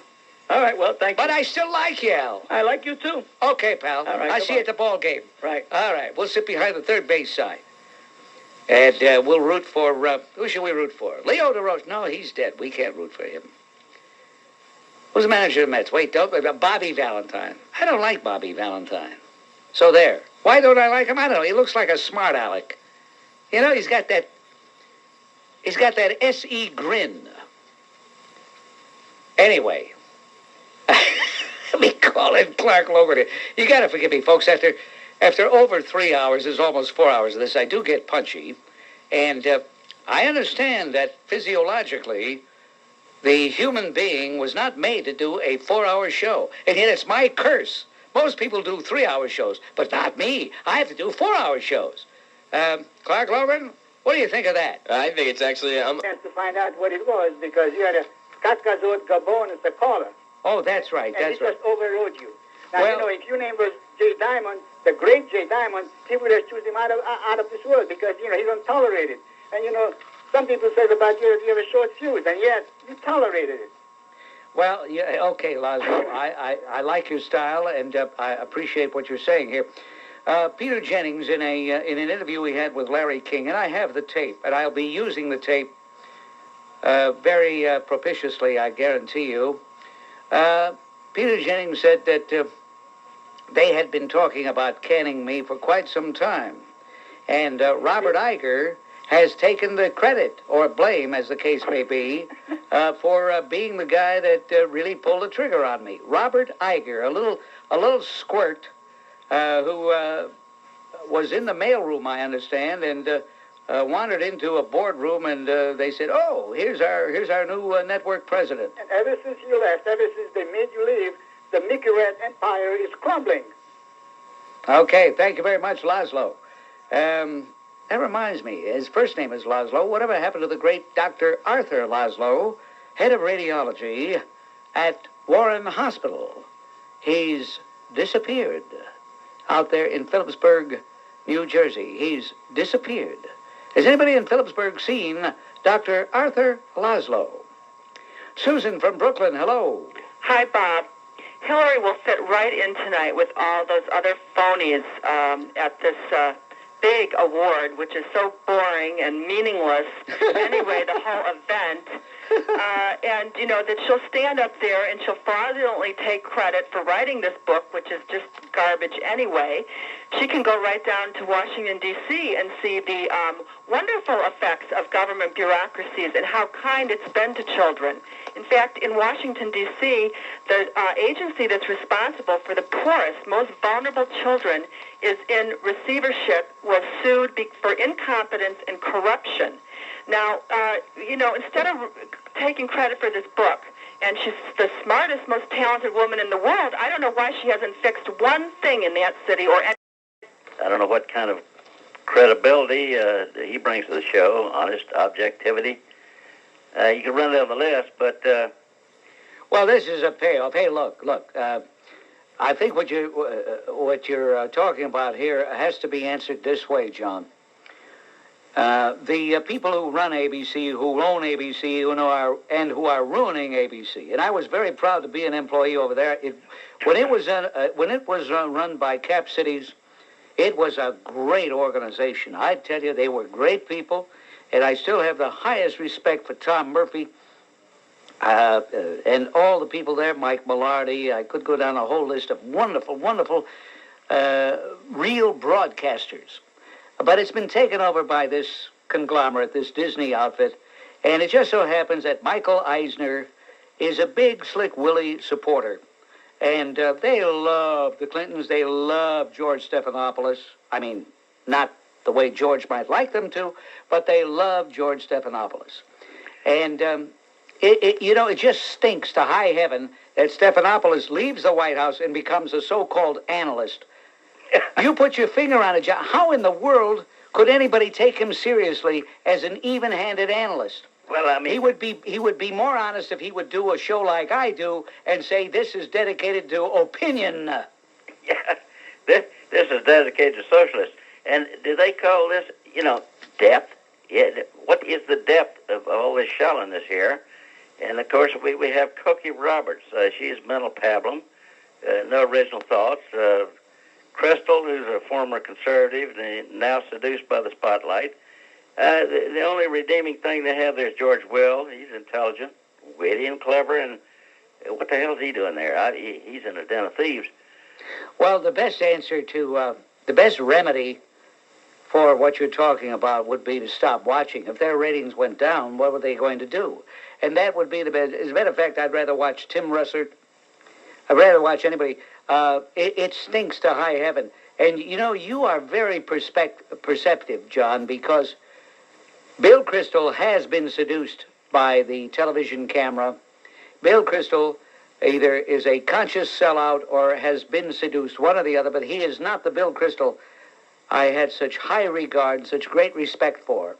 All right, well, thank you. But I still like you, Al. I like you, too. Okay, pal. All right, I'll see you at the ball game. Right. All right, we'll sit behind the third base side. And we'll root for, who should we root for? Leo DeRoche. No, he's dead. We can't root for him. Who's the manager of the Mets? Wait, Bobby Valentine. I don't like Bobby Valentine. So there. Why don't I like him? I don't know. He looks like a smart aleck. He's got that S.E. grin. Anyway. Let me call in Clark Logan. You got to forgive me, folks. After over 3 hours, there's almost 4 hours of this, I do get punchy. And I understand that physiologically, the human being was not made to do a 4-hour show. And yet it's my curse. Most people do 3-hour shows, but not me. I have to do 4-hour shows. Clark Logan, what do you think of that? I think it's actually... to find out what it was, because you had a Katkazot Gavone as the caller. Oh, that's right. And that's right. just overrode you. Now, Well- if your name was Jay Diamond, the great Jay Diamond, he would have chosen him out of this world because, he's untolerated. And, some people say about you have a short fuse, and yet you tolerated it. Well, yeah, okay, Laszlo. I like your style, and I appreciate what you're saying here. Peter Jennings, in an interview we had with Larry King, and I have the tape, and I'll be using the tape very propitiously, I guarantee you. Peter Jennings said that they had been talking about canning me for quite some time. And Robert Iger has taken the credit, or blame, as the case may be, for being the guy that really pulled the trigger on me. Robert Iger, a little squirt who was in the mailroom, I understand, and wandered into a boardroom, and they said, "Oh, here's our new network president." And ever since you left, ever since they made you leave, the Mickey Rat Empire is crumbling. Okay, thank you very much, Laszlo. That reminds me, his first name is Laszlo. Whatever happened to the great Dr. Arthur Laszlo, head of radiology at Warren Hospital? He's disappeared out there in Phillipsburg, New Jersey. He's disappeared. Has anybody in Phillipsburg seen Dr. Arthur Laszlo? Susan from Brooklyn, hello. Hi, Bob. Hillary will fit right in tonight with all those other phonies at this big award, which is so boring and meaningless. Anyway, the whole event. And, that she'll stand up there and she'll fraudulently take credit for writing this book, which is just garbage anyway. She can go right down to Washington, D.C. and see the wonderful effects of government bureaucracies and how kind it's been to children. In fact, in Washington, D.C., the agency that's responsible for the poorest, most vulnerable children is in receivership, was sued for incompetence and corruption. Now, instead of taking credit for this book, and she's the smartest, most talented woman in the world, I don't know why she hasn't fixed one thing in that city or any... I don't know what kind of credibility he brings to the show, honest objectivity. You can run down the list, but... Well, this is a payoff. Hey, look. I think what you're talking about here has to be answered this way, John. The people who run ABC, who own ABC, who are ruining ABC, and I was very proud to be an employee over there. When it was run by Cap Cities, it was a great organization. I tell you, they were great people, and I still have the highest respect for Tom Murphy and all the people there, Mike Millardi, I could go down a whole list of wonderful, wonderful real broadcasters. But it's been taken over by this conglomerate, this Disney outfit, and it just so happens that Michael Eisner is a big Slick Willie supporter. And they love the Clintons. They love George Stephanopoulos. I mean, not the way George might like them to, but they love George Stephanopoulos. And, it just stinks to high heaven that Stephanopoulos leaves the White House and becomes a so-called analyst. You put your finger on it, John. How in the world could anybody take him seriously as an even-handed analyst? Well, I mean, he would be more honest if he would do a show like I do and say this is dedicated to opinion. Yeah, this is dedicated to socialists. And do they call this, depth? Yeah, what is the depth of all this shallowness here? And of course, we have Cokie Roberts. She's mental pablum, no original thoughts. Kristol, who's a former conservative, now seduced by the spotlight. The only redeeming thing they have there is George Will. He's intelligent, witty, and clever. And what the hell is he doing there? He's in a den of thieves. Well, the best answer to, the best remedy for what you're talking about would be to stop watching. If their ratings went down, what were they going to do? And that would be the best. As a matter of fact, I'd rather watch Tim Russert. I'd rather watch anybody. It stinks to high heaven. And, you are very perceptive, John, because Bill Kristol has been seduced by the television camera. Bill Kristol either is a conscious sellout or has been seduced, one or the other, but he is not the Bill Kristol I had such high regard, such great respect for.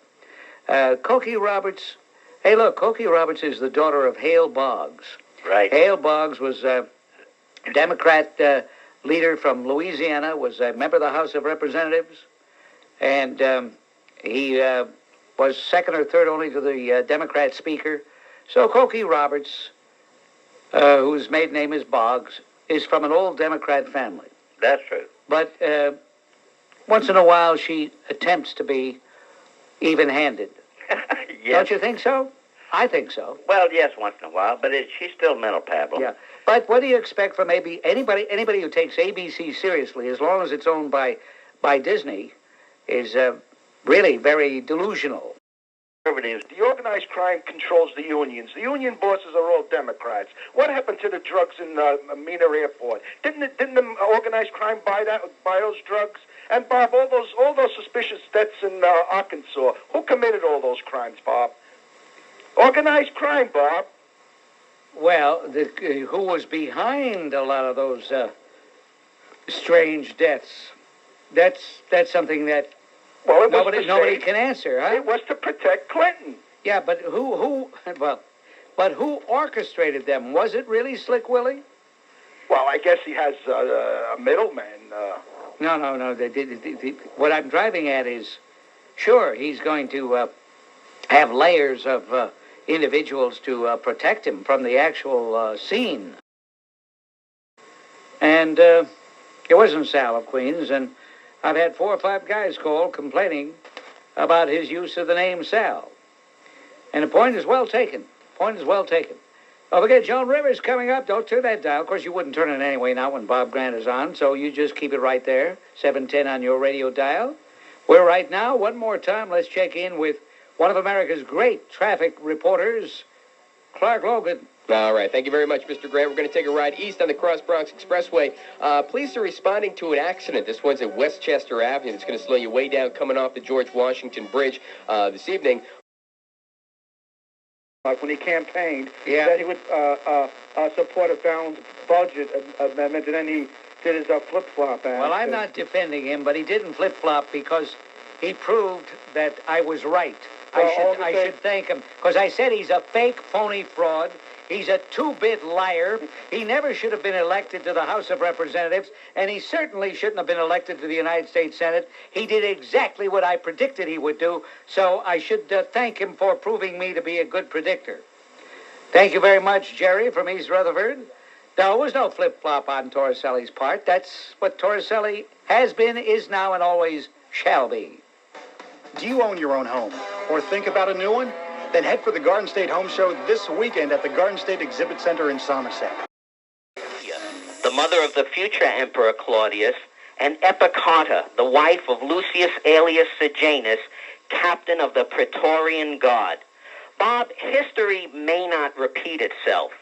Cokie Roberts, hey, look, Cokie Roberts is the daughter of Hale Boggs. Right. Hale Boggs was a Democrat leader from Louisiana, was a member of the House of Representatives, and he was second or third only to the Democrat speaker. So Cokie Roberts, whose maiden name is Boggs, is from an old Democrat family. That's true. But once in a while she attempts to be even-handed. Yes. Don't you think so? I think so. Well, yes, once in a while, but she's still mental pablum. Yeah. But what do you expect from anybody who takes ABC seriously, as long as it's owned by Disney, is really very delusional. The organized crime controls the unions. The union bosses are all Democrats. What happened to the drugs in Mena Airport? Didn't the organized crime buy those drugs? And Bob, all those suspicious deaths in Arkansas. Who committed all those crimes, Bob? Organized crime, Bob. Well, who was behind a lot of those strange deaths? That's something that nobody can answer, huh? It was to protect Clinton. Yeah, but who orchestrated them? Was it really Slick Willie? Well, I guess he has a middleman. No. What I'm driving at is, sure, he's going to have layers of individuals to protect him from the actual scene. And it wasn't Sal of Queens, and I've had 4 or 5 guys call complaining about his use of the name Sal. And the point is well taken. Don't forget, Joan Rivers coming up. Don't turn that dial. Of course, you wouldn't turn it anyway now when Bob Grant is on, so you just keep it right there, 710 on your radio dial. We're right now, one more time, let's check in with one of America's great traffic reporters, Clark Logan. All right. Thank you very much, Mr. Grant. We're going to take a ride east on the Cross Bronx Expressway. Police are responding to an accident. This one's at Westchester Avenue. It's going to slow you way down coming off the George Washington Bridge this evening. When he campaigned, that he would support a balanced budget amendment, and then he did his flip-flop. Well, I'm not defending him, but he didn't flip-flop because he proved that I was right. I should thank him, because I said he's a fake, phony fraud. He's a 2-bit liar. He never should have been elected to the House of Representatives, and he certainly shouldn't have been elected to the United States Senate. He did exactly what I predicted he would do, so I should thank him for proving me to be a good predictor. Thank you very much, Jerry, from East Rutherford. There was no flip-flop on Torricelli's part. That's what Torricelli has been, is now, and always shall be. Do you own your own home or think about a new one? Then head for the Garden State Home Show this weekend at the Garden State Exhibit Center in Somerset. The mother of the future Emperor Claudius, and Epicata, the wife of Lucius Aelius Sejanus, captain of the Praetorian Guard. Bob, history may not repeat itself,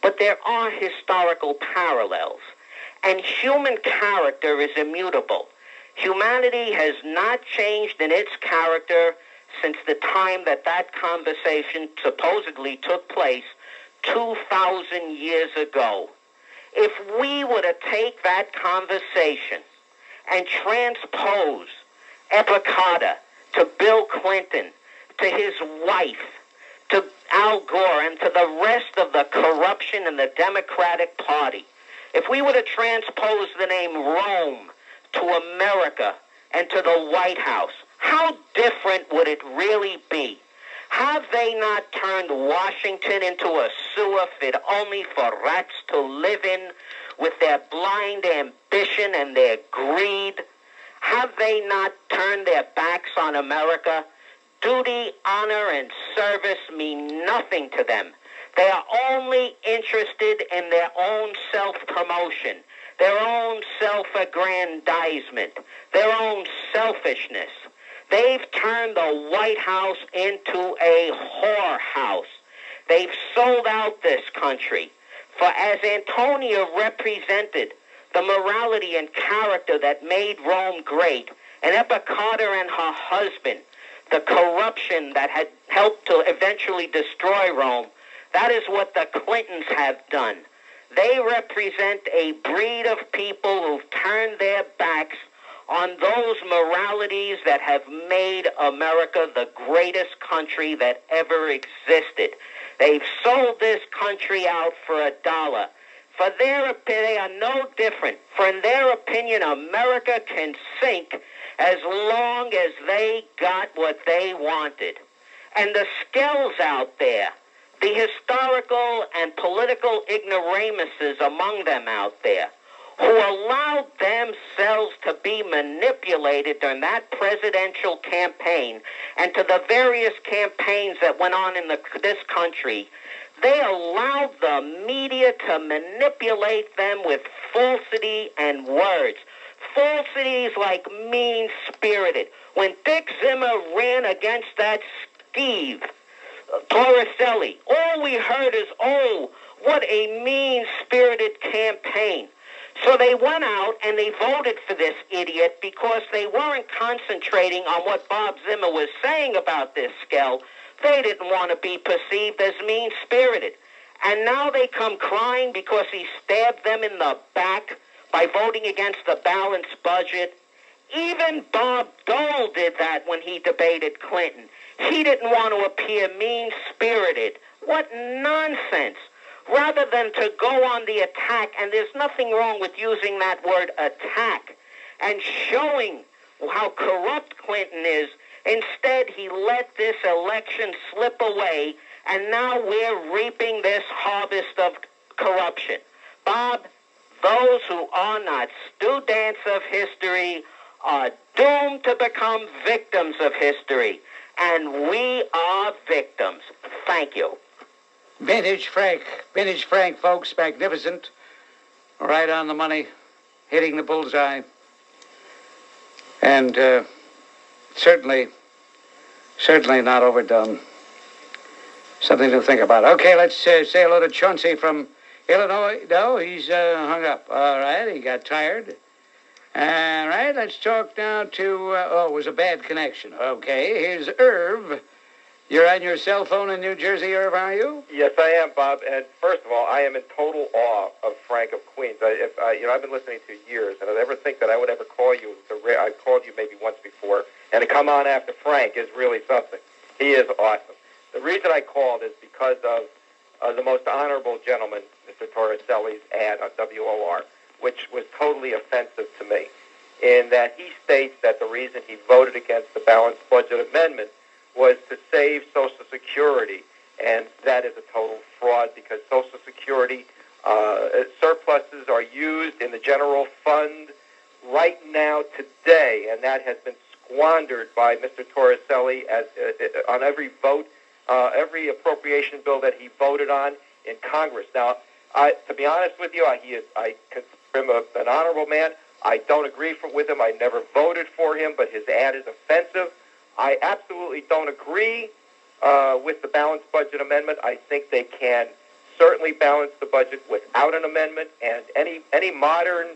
but there are historical parallels, and human character is immutable. Humanity has not changed in its character since the time that conversation supposedly took place 2,000 years ago. If we were to take that conversation and transpose Epicata to Bill Clinton, to his wife, to Al Gore, and to the rest of the corruption in the Democratic Party, if we were to transpose the name Rome to America and to the White House, how different would it really be? Have they not turned Washington into a sewer fit only for rats to live in with their blind ambition and their greed? Have they not turned their backs on America? Duty, honor, and service mean nothing to them. They are only interested in their own self-promotion, their own self-aggrandizement, their own selfishness. They've turned the White House into a whorehouse. They've sold out this country. For as Antonia represented the morality and character that made Rome great, and Epicata and her husband, the corruption that had helped to eventually destroy Rome, that is what the Clintons have done. They represent a breed of people who've turned their backs on those moralities that have made America the greatest country that ever existed. They've sold this country out for $1. For they are no different. For in their opinion, America can sink as long as they got what they wanted. And the skells out there, the historical and political ignoramuses among them out there, who allowed themselves to be manipulated during that presidential campaign and to the various campaigns that went on in this country, they allowed the media to manipulate them with falsity and words. Falsities like mean-spirited. When Dick Zimmer ran against that skeeve, Torricelli, all we heard is, oh, what a mean-spirited campaign. So they went out and they voted for this idiot because they weren't concentrating on what Bob Zimmer was saying about this skell. They didn't want to be perceived as mean-spirited. And now they come crying because he stabbed them in the back by voting against the balanced budget. Even Bob Dole did that when he debated Clinton. He didn't want to appear mean-spirited. What nonsense. Rather than to go on the attack, and there's nothing wrong with using that word attack, and showing how corrupt Clinton is, instead he let this election slip away, and now we're reaping this harvest of corruption. Bob, those who are not students of history are doomed to become victims of history, and we are victims. Thank you. Vintage Frank, folks, magnificent, right on the money, hitting the bullseye, and certainly not overdone. Something to think about. Okay, let's say hello to Chauncey from Illinois. No, he's hung up. All right, he got tired. All right, let's talk now to, it was a bad connection. Okay, here's Irv. You're on your cell phone in New Jersey, Irv, are you? Yes, I am, Bob. And first of all, I am in total awe of Frank of Queens. I've been listening to you years, and I never think that I would ever call you. I've called you maybe once before, and to come on after Frank is really something. He is awesome. The reason I called is because of the most honorable gentleman, Mr. Torricelli's ad on WOR, which was totally offensive to me, in that he states that the reason he voted against the balanced budget amendment was to save Social Security, and that is a total fraud because Social Security surpluses are used in the general fund right now today, and that has been squandered by Mr. Torricelli as on every vote every appropriation bill that he voted on in Congress. Now, to be honest with you, I consider him an honorable man. I don't agree with him. I never voted for him, but his ad is offensive. I absolutely don't agree with the balanced budget amendment. I think they can certainly balance the budget without an amendment, and any modern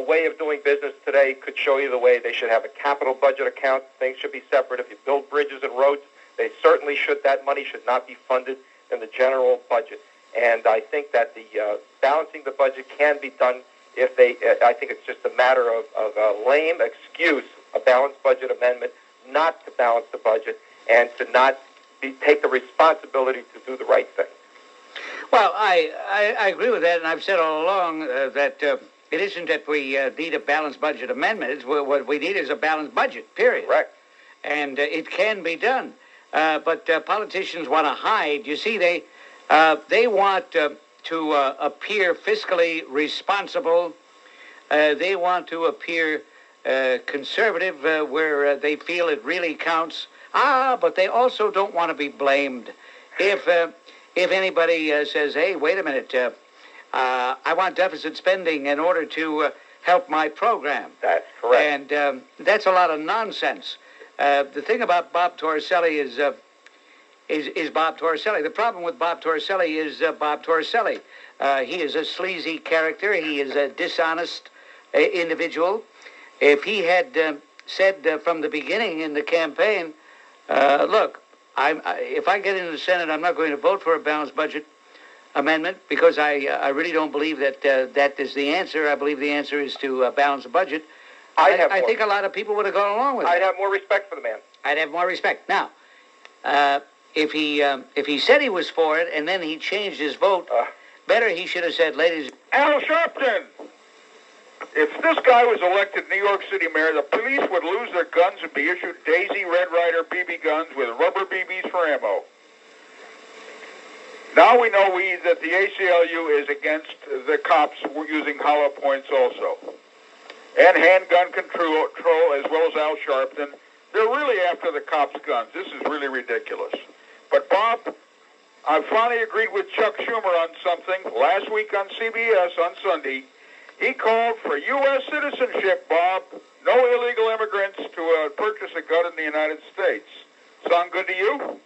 way of doing business today could show you the way. They should have a capital budget account. Things should be separate. If you build bridges and roads, they certainly should. That money should not be funded in the general budget. And I think that the balancing the budget can be done if they. I think it's just a matter of a lame excuse, a balanced budget amendment, not to balance the budget and to not take the responsibility to do the right thing. Well, I agree with that, and I've said all along that it isn't that we need a balanced budget amendment. It's what we need is a balanced budget, period. Correct. And it can be done. But politicians want to hide. You see, they want to appear fiscally responsible. They want to appear conservative where they feel it really counts. But they also don't want to be blamed. If anybody says, hey, wait a minute, I want deficit spending in order to help my program. That's correct. And that's a lot of nonsense. The thing about Bob Torricelli is Bob Torricelli. The problem with Bob Torricelli is Bob Torricelli. He is a sleazy character. He is a dishonest individual. If he had said from the beginning in the campaign, look, if I get into the Senate, I'm not going to vote for a balanced budget amendment because I really don't believe that that is the answer. I believe the answer is to balance the budget. I think a lot of people would have gone along with it. I'd have more respect for the man. I'd have more respect. Now, if he said he was for it and then he changed his vote, better he should have said, ladies. Al Sharpton, if this guy was elected New York City mayor, the police would lose their guns and be issued Daisy Red Ryder BB guns with rubber BBs for ammo. Now we know that the ACLU is against the cops using hollow points also. And handgun control, as well as Al Sharpton. They're really after the cops' guns. This is really ridiculous. But, Bob, I finally agreed with Chuck Schumer on something. Last week on CBS on Sunday, he called for U.S. citizenship, Bob. No illegal immigrants to purchase a gun in the United States. Sound good to you?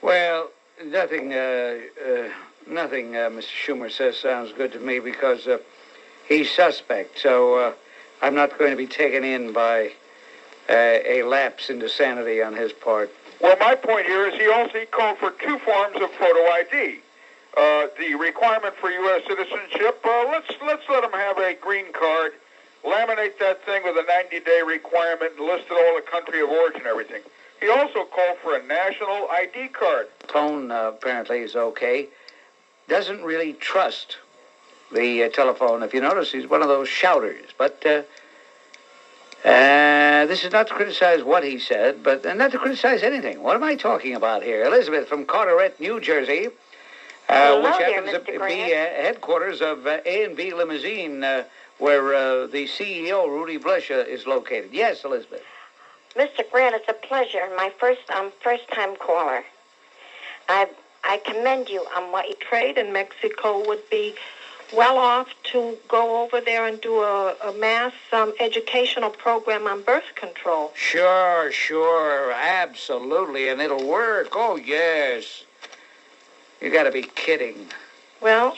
Well, nothing Mr. Schumer says sounds good to me because he's suspect. So I'm not going to be taken in by a lapse into sanity on his part. Well, my point here is he called for two forms of photo ID. The requirement for U.S. citizenship, let's let them have a green card, laminate that thing with a 90-day requirement, and listed all the country of origin and everything. He also called for a national ID card. Phone apparently is okay. Doesn't really trust the telephone. If you notice, he's one of those shouters. But this is not to criticize what he said, but not to criticize anything. What am I talking about here? Elizabeth from Carteret, New Jersey. Which happens to be headquarters of A&B Limousine, where the CEO, Rudy Blush, is located. Yes, Elizabeth. Mr. Grant, it's a pleasure. My first-time caller. I commend you on what you trade in Mexico would be well off to go over there and do a mass educational program on birth control. Sure, absolutely, and it'll work. Oh, yes. You got to be kidding. Well,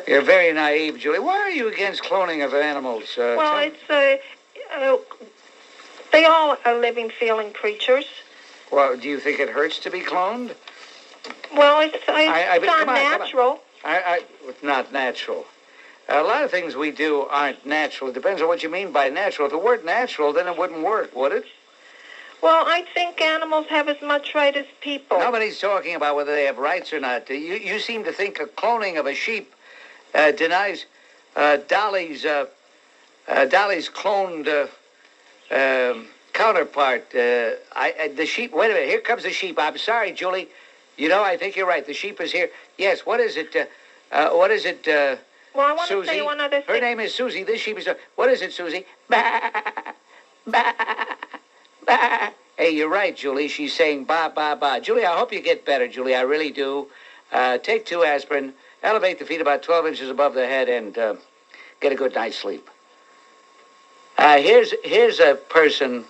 you're very naive, Julie. Why are you against cloning of animals? They all are living, feeling creatures. Well, do you think it hurts to be cloned? Well, it's not natural. It's not natural. A lot of things we do aren't natural. It depends on what you mean by natural. If it weren't natural, then it wouldn't work, would it? Well, I think animals have as much right as people. Nobody's talking about whether they have rights or not. You seem to think a cloning of a sheep denies Dolly's cloned counterpart. The sheep. Wait a minute. Here comes the sheep. I'm sorry, Julie. You know, I think you're right. The sheep is here. Yes. What is it? What is it? Well, I want Susie? to say one other thing. Her name is Susie. This sheep is. What is it, Susie? Bah, bah, bah. Hey, you're right, Julie. She's saying ba, ba, ba. Julie, I hope you get better, Julie. I really do. Take 2 aspirin, elevate the feet about 12 inches above the head, and get a good night's sleep. Here's a person.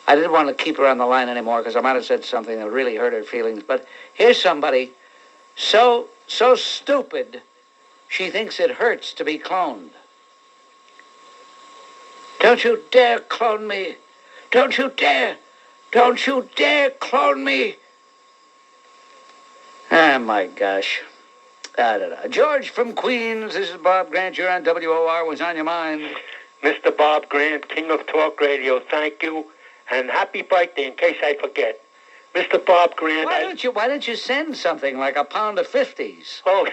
I didn't want to keep her on the line anymore because I might have said something that really hurt her feelings. But here's somebody so stupid she thinks it hurts to be cloned. Don't you dare clone me. Don't you dare. Don't you dare clone me. Ah, my gosh. George from Queens, this is Bob Grant. You're on WOR. What's on your mind? Mr. Bob Grant, King of Talk Radio, thank you. And happy birthday, in case I forget. Mr. Bob Grant... Why don't you send something like a pound of 50s? Oh,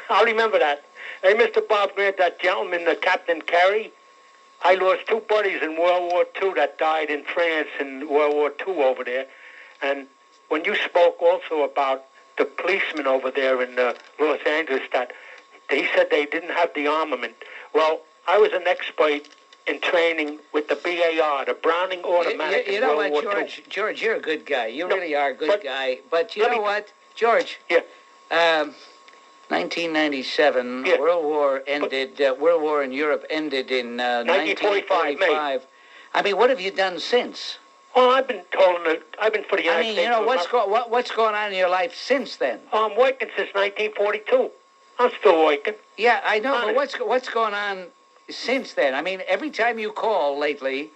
I'll remember that. Hey, Mr. Bob Grant, that gentleman, Captain Carey, I lost 2 buddies in World War II that died in France in World War II over there. And when you spoke also about the policemen over there in Los Angeles, that they said they didn't have the armament. Well, I was an expert in training with the BAR, the Browning Automatic. You know what, George, you're a good guy. You really are a good guy. But you know what, George? Yeah. 1997, World War ended. World War in Europe ended in 1945. I mean, what have you done since? Oh, I've been for the United States. You know, what's going on in your life since then? Oh, I'm working since 1942. I'm still working. Yeah, I know, but what's going on since then? I mean, every time you call lately,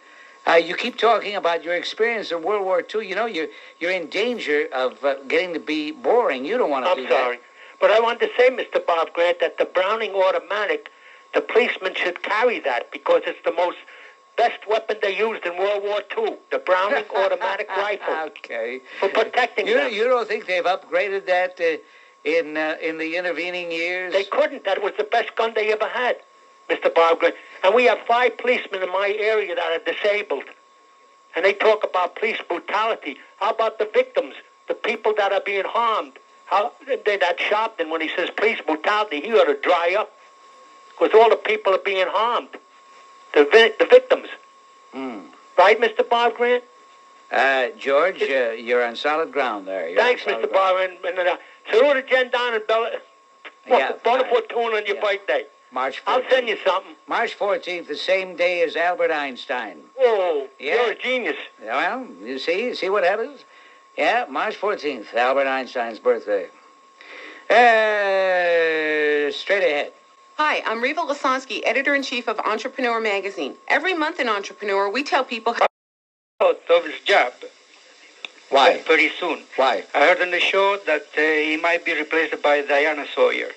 you keep talking about your experience in World War II. You know, you're in danger of getting to be boring. You don't want to do that. I'm sorry. But I want to say, Mr. Bob Grant, that the Browning Automatic, the policemen should carry that because it's the most best weapon they used in World War II, the Browning Automatic rifle. Okay. For protecting them. You don't think they've upgraded that in the intervening years? They couldn't. That was the best gun they ever had, Mr. Bob Grant. And we have 5 policemen in my area that are disabled. And they talk about police brutality. How about the victims, the people that are being harmed? That Sharpton, when he says police brutality, he ought to dry up. Because all the people are being harmed. The victims. Right, Mr. Bob Grant? George, you're on solid ground there. Thanks, Mr. Bob. And salute to Jen Don and Bella. Wonderful tune on your birthday. March 14th. I'll send you something. March 14th, the same day as Albert Einstein. Oh, you're a genius. Well, you see what happens? Yeah, March 14th, Albert Einstein's birthday. Straight ahead. Hi, I'm Reva Lasansky, editor-in-chief of Entrepreneur Magazine. Every month in Entrepreneur, we tell people how... Out of his job. Why? Very soon. Why? I heard on the show that he might be replaced by Diane Sawyer.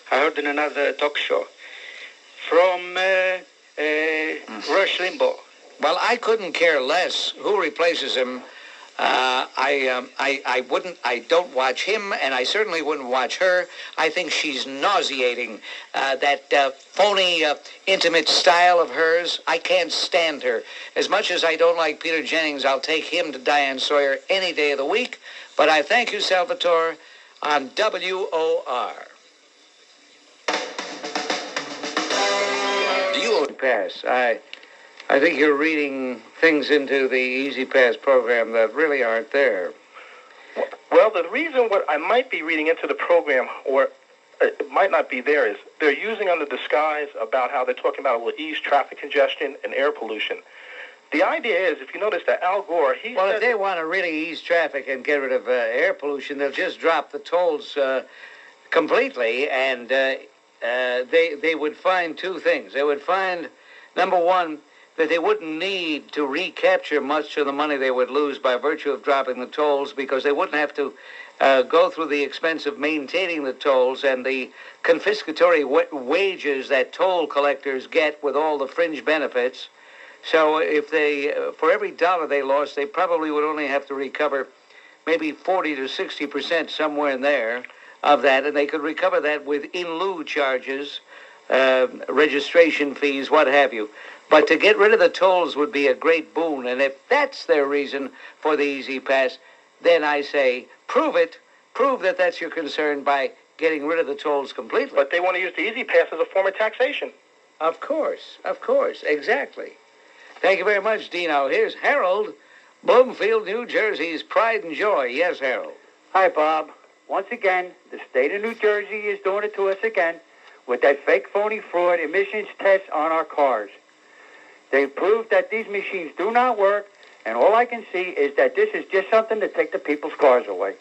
I heard in another talk show. From Rush Limbaugh. Well, I couldn't care less who replaces him. I don't watch him, and I certainly wouldn't watch her. I think she's nauseating. That phony, intimate style of hers, I can't stand her. As much as I don't like Peter Jennings, I'll take him to Diane Sawyer any day of the week. But I thank you, Salvatore, on WOR. Pass. I think you're reading things into the Easy Pass program that really aren't there. Well, the reason what I might be reading into the program, or it might not be there, is they're using under disguise about how they're talking about it will ease traffic congestion and air pollution. The idea is, if you notice that Al Gore, if they want to really ease traffic and get rid of air pollution, they'll just drop the tolls completely, and they would find 2 things. They would find, number one, that they wouldn't need to recapture much of the money they would lose by virtue of dropping the tolls, because they wouldn't have to go through the expense of maintaining the tolls and the confiscatory wages that toll collectors get with all the fringe benefits. So if they, for every dollar they lost, they probably would only have to recover maybe 40 to 60%, somewhere in there, of that, and they could recover that with in-lieu charges, registration fees, what have you. But to get rid of the tolls would be a great boon, and if that's their reason for the Easy Pass, then I say, prove it. Prove that that's your concern by getting rid of the tolls completely. But they want to use the Easy Pass as a form of taxation. Of course, exactly. Thank you very much, Dino. Here's Harold Bloomfield, New Jersey's pride and joy. Yes, Harold. Hi, Bob. Once again, the state of New Jersey is doing it to us again with that fake, phony fraud emissions test on our cars. They proved that these machines do not work, and all I can see is that this is just something to take the people's cars away.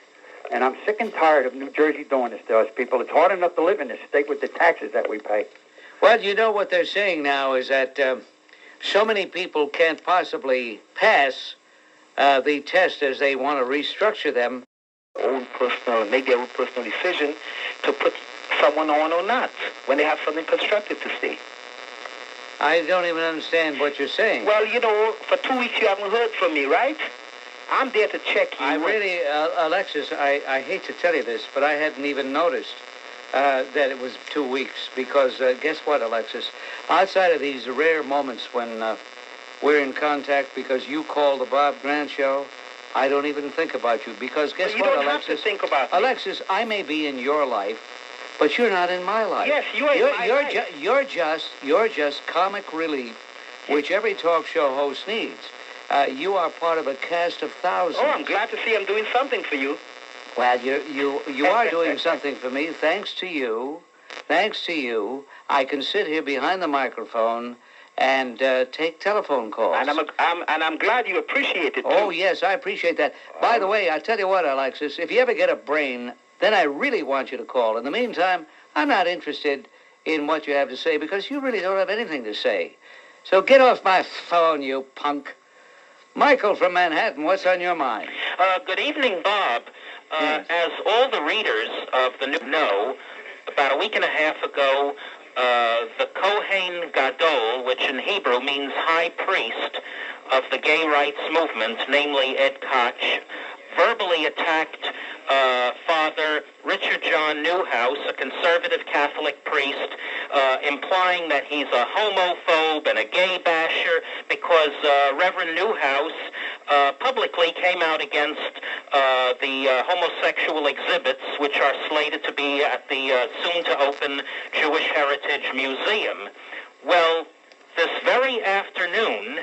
And I'm sick and tired of New Jersey doing this to us people. It's hard enough to live in this state with the taxes that we pay. Well, you know what they're saying now is that so many people can't possibly pass the test as they want to restructure them. Make their own personal decision to put someone on or not when they have something constructive to say. I don't even understand what you're saying. Well, you know, for 2 weeks you haven't heard from me, right? I'm there to check you. I really, Alexis, I hate to tell you this, but I hadn't even noticed that it was 2 weeks because guess what, Alexis? Outside of these rare moments when we're in contact because you call the Bob Grant Show, I don't even think about you because guess what, Alexis? You don't have to think about me. Alexis, I may be in your life, but you're not in my life. Yes, you are in my life. You're just comic relief, which every talk show host needs. You are part of a cast of thousands. Oh, I'm glad to see I'm doing something for you. Well, you are doing something for me. Thanks to you, I can sit here behind the microphone and take telephone calls. And I'm glad you appreciate it, too. Oh, yes, I appreciate that. By the way, I'll tell you what, Alexis, if you ever get a brain, then I really want you to call. In the meantime, I'm not interested in what you have to say because you really don't have anything to say. So get off my phone, you punk. Michael from Manhattan, what's on your mind? Good evening, Bob. As all the readers of the New know, about a week and a half ago, the Kohen Gadol, which in Hebrew means high priest of the gay rights movement, namely Ed Koch, verbally attacked Father Richard John Newhouse, a conservative Catholic priest, implying that he's a homophobe and a gay basher because Reverend Newhouse publicly came out against the homosexual exhibits which are slated to be at the soon-to-open Jewish Heritage Museum. Well, this very afternoon,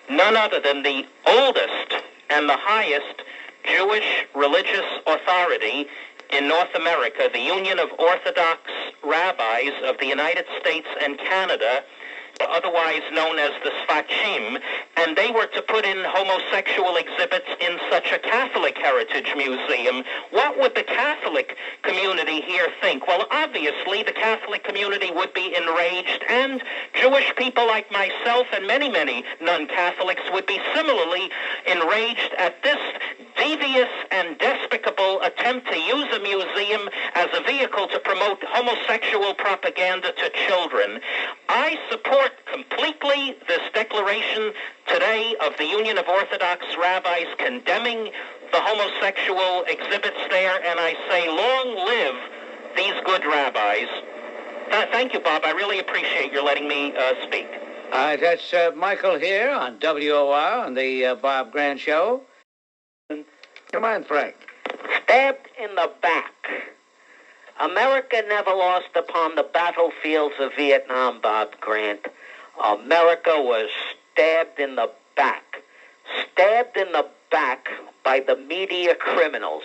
none other than the oldest and the highest Jewish religious authority in North America, the Union of Orthodox Rabbis of the United States and Canada, otherwise known as the Sfachim, and they were to put in homosexual exhibits in such a Catholic heritage museum. What would the Catholic community here think? Well, obviously, the Catholic community would be enraged, and Jewish people like myself and many, many non-Catholics would be similarly enraged at this devious and despicable attempt to use a museum as a vehicle to promote homosexual propaganda to children. I support completely this declaration today of the Union of Orthodox Rabbis condemning the homosexual exhibits there, and I say long live these good rabbis. Thank you, Bob. I really appreciate your letting me speak. That's Michael here on WOR on the Bob Grant Show. Come on, Frank. Stabbed in the back. America never lost upon the battlefields of Vietnam, Bob Grant. America was stabbed in the back. Stabbed in the back by the media criminals,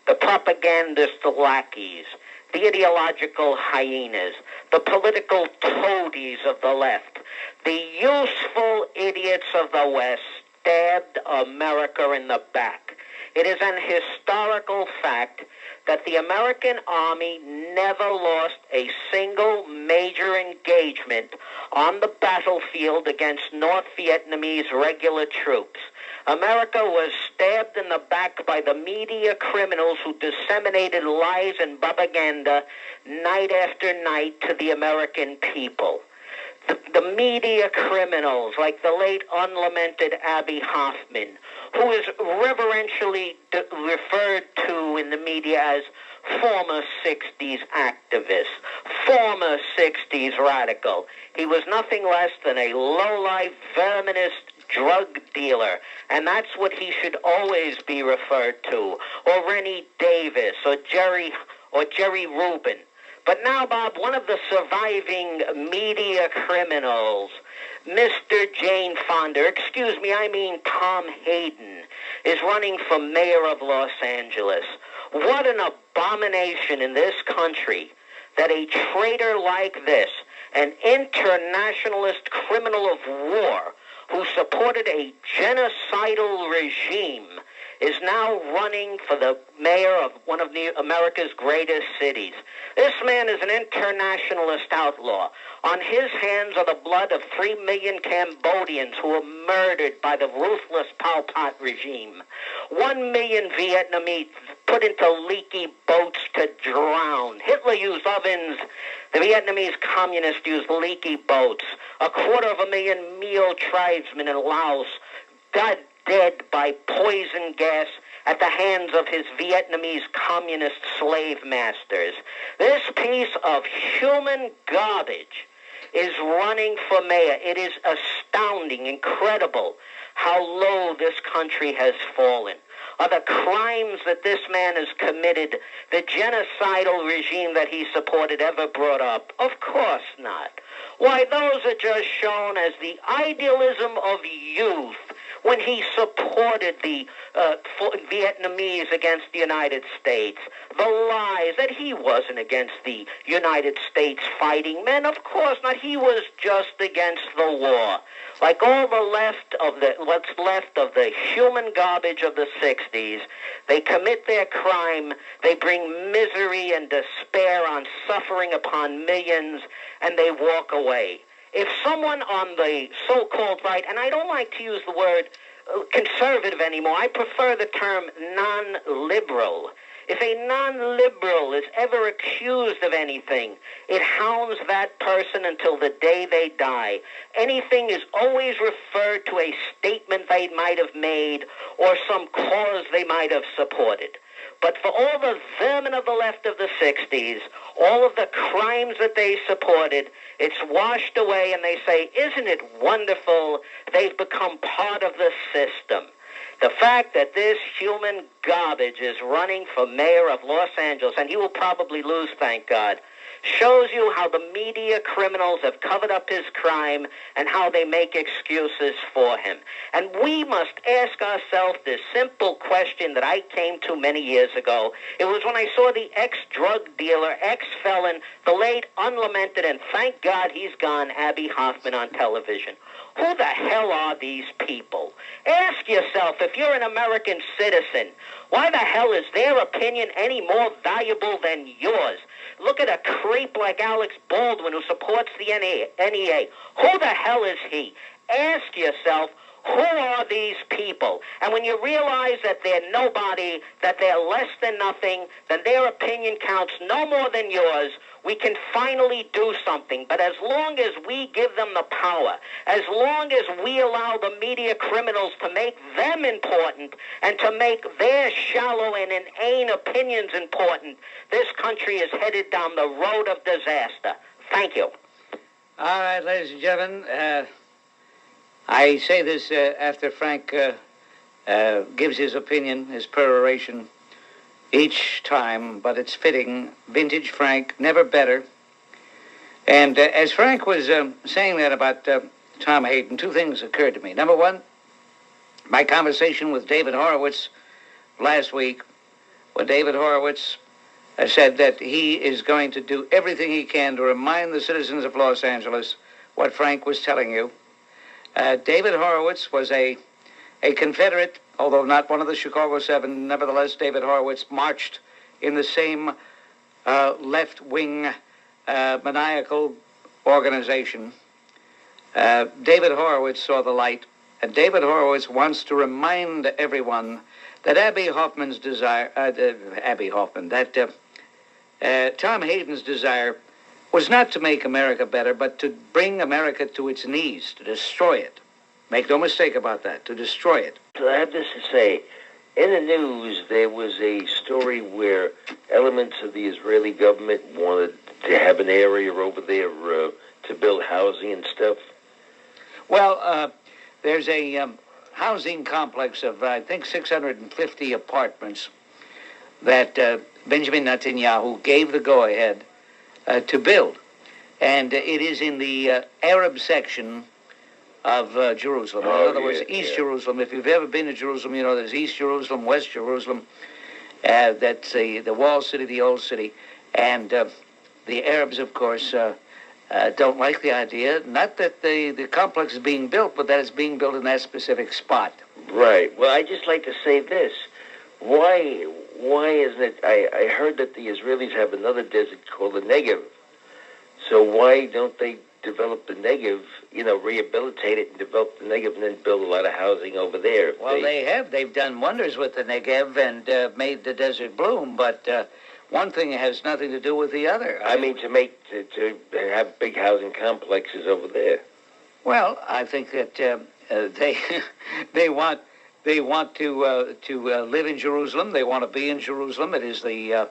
the propagandist lackeys, the ideological hyenas, the political toadies of the left, the useful idiots of the West stabbed America in the back. It is an historical fact that the American Army never lost a single major engagement on the battlefield against North Vietnamese regular troops. America was stabbed in the back by the media criminals who disseminated lies and propaganda night after night to the American people. The media criminals, like the late unlamented Abby Hoffman, who is reverentially referred to in the media as former 60s activist, former 60s radical. He was nothing less than a low-life, verminous drug dealer, and that's what he should always be referred to, or Rennie Davis, or Jerry Rubin. But now, Bob, one of the surviving media criminals Mr. Jane Fonda, excuse me, I mean Tom Hayden, is running for mayor of Los Angeles. What an abomination in this country that a traitor like this, an internationalist criminal of war who supported a genocidal regime, is now running for the mayor of one of America's greatest cities. This man is an internationalist outlaw. On his hands are the blood of 3 million Cambodians who were murdered by the ruthless Pol Pot regime. 1 million Vietnamese put into leaky boats to drown. Hitler used ovens. The Vietnamese communists used leaky boats. 250,000 Mio tribesmen in Laos died dead by poison gas at the hands of his Vietnamese communist slave masters. This piece of human garbage is running for mayor. It is astounding, incredible how low this country has fallen. Are the crimes that this man has committed, the genocidal regime that he supported, ever brought up? Of course not. Why, those are just shown as the idealism of youth when he supported the Vietnamese against the United States. The lies that he wasn't against the United States fighting men. Of course not. He was just against the war. Like all what's left of the human garbage of the 60s, they commit their crime, they bring misery and despair on suffering upon millions, and they walk away. If someone on the so-called right, and I don't like to use the word conservative anymore, I prefer the term non-liberal. If a non-liberal is ever accused of anything, it hounds that person until the day they die. Anything is always referred to a statement they might have made or some cause they might have supported. But for all the vermin of the left of the 60s, all of the crimes that they supported, it's washed away, and they say, isn't it wonderful? They've become part of the system. The fact that this human garbage is running for mayor of Los Angeles, and he will probably lose, thank God, shows you how the media criminals have covered up his crime and how they make excuses for him. And we must ask ourselves this simple question that I came to many years ago. It was when I saw the ex-drug dealer, ex-felon, the late, unlamented, and thank God he's gone, Abe Hoffman on television. Who the hell are these people? Ask yourself, if you're an American citizen, why the hell is their opinion any more valuable than yours? Look at a creep like Alex Baldwin who supports the NEA. Who the hell is he? Ask yourself, who are these people? And when you realize that they're nobody, that they're less than nothing, then their opinion counts no more than yours, we can finally do something. But as long as we give them the power, as long as we allow the media criminals to make them important and to make their shallow and inane opinions important, this country is headed down the road of disaster. Thank you. All right, ladies and gentlemen, I say this after Frank gives his opinion, his peroration, each time, but it's fitting. Vintage Frank, never better. And as Frank was saying that about Tom Hayden, two things occurred to me. Number one, my conversation with David Horowitz last week, when David Horowitz said that he is going to do everything he can to remind the citizens of Los Angeles what Frank was telling you. David Horowitz was a Confederate, although not one of the Chicago Seven. Nevertheless, David Horowitz marched in the same left-wing maniacal organization. David Horowitz saw the light, and David Horowitz wants to remind everyone that Tom Hayden's desire was not to make America better, but to bring America to its knees, to destroy it. Make no mistake about that, to destroy it. So I have this to say. In the news, there was a story where elements of the Israeli government wanted to have an area over there to build housing and stuff. Well, there's a housing complex of, I think, 650 apartments that Benjamin Netanyahu gave the go-ahead to build. And it is in the Arab section of Jerusalem. In other words, East Jerusalem. If you've ever been to Jerusalem, you know there's East Jerusalem, West Jerusalem. That's the wall city, the old city. And the Arabs, of course, don't like the idea. Not that the complex is being built, but that it's being built in that specific spot. Right. Well, I'd just like to say this. Why isn't it... I heard that the Israelis have another desert called the Negev. So why don't they develop the Negev, rehabilitate it and develop the Negev and then build a lot of housing over there? Well, they have. They've done wonders with the Negev and made the desert bloom, but one thing has nothing to do with the other. I mean to have big housing complexes over there. Well, I think that they want to live in Jerusalem. They want to be in Jerusalem. It is the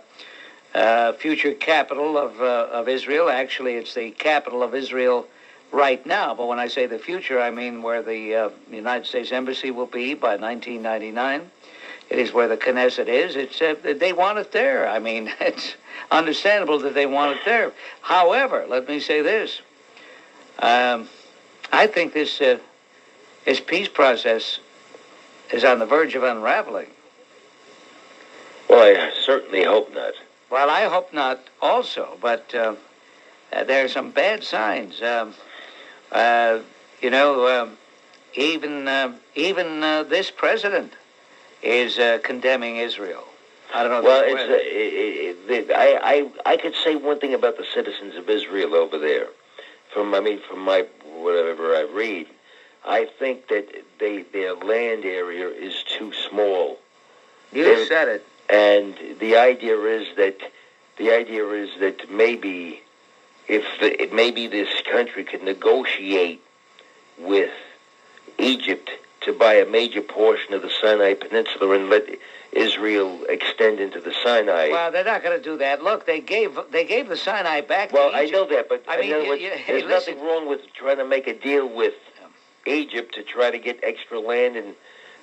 future capital of Israel. Actually, it's the capital of Israel right now. But when I say the future, I mean where the United States Embassy will be by 1999. It is where the Knesset is. They want it there. I mean, it's understandable that they want it there. However, let me say this. I think this peace process is on the verge of unraveling. Well, I certainly hope not. Well, I hope not also, but there are some bad signs. Even this president is condemning Israel. I don't know. Well, I could say one thing about the citizens of Israel over there. From my whatever I read, I think that their land area is too small. You said it. And the idea is that maybe maybe this country could negotiate with Egypt to buy a major portion of the Sinai Peninsula and let Israel extend into the Sinai. Well, they're not going to do that. Look, they gave the Sinai back to Egypt. Well, I know that, but there's nothing wrong with trying to make a deal with Egypt to try to get extra land and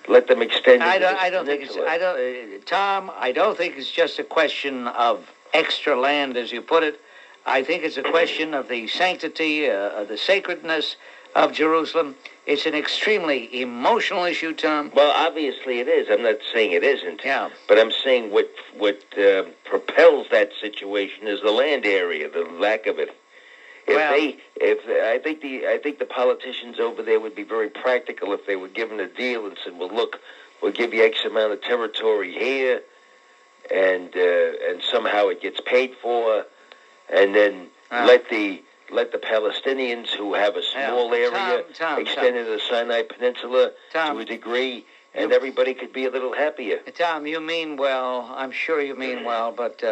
let them extend. Tom, I don't think it's just a question of extra land, as you put it. I think it's a question of the sanctity, the sacredness of Jerusalem. It's an extremely emotional issue, Tom. Well, obviously it is. I'm not saying it isn't. Yeah. But I'm saying what propels that situation is the land area, the lack of it. I think the politicians over there would be very practical if they were given a deal and said, "Well, look, we'll give you X amount of territory here, and somehow it gets paid for, and then let the Palestinians who have a small area extend into the Sinai Peninsula to a degree, and everybody could be a little happier." Tom, you mean well. I'm sure you mean well, but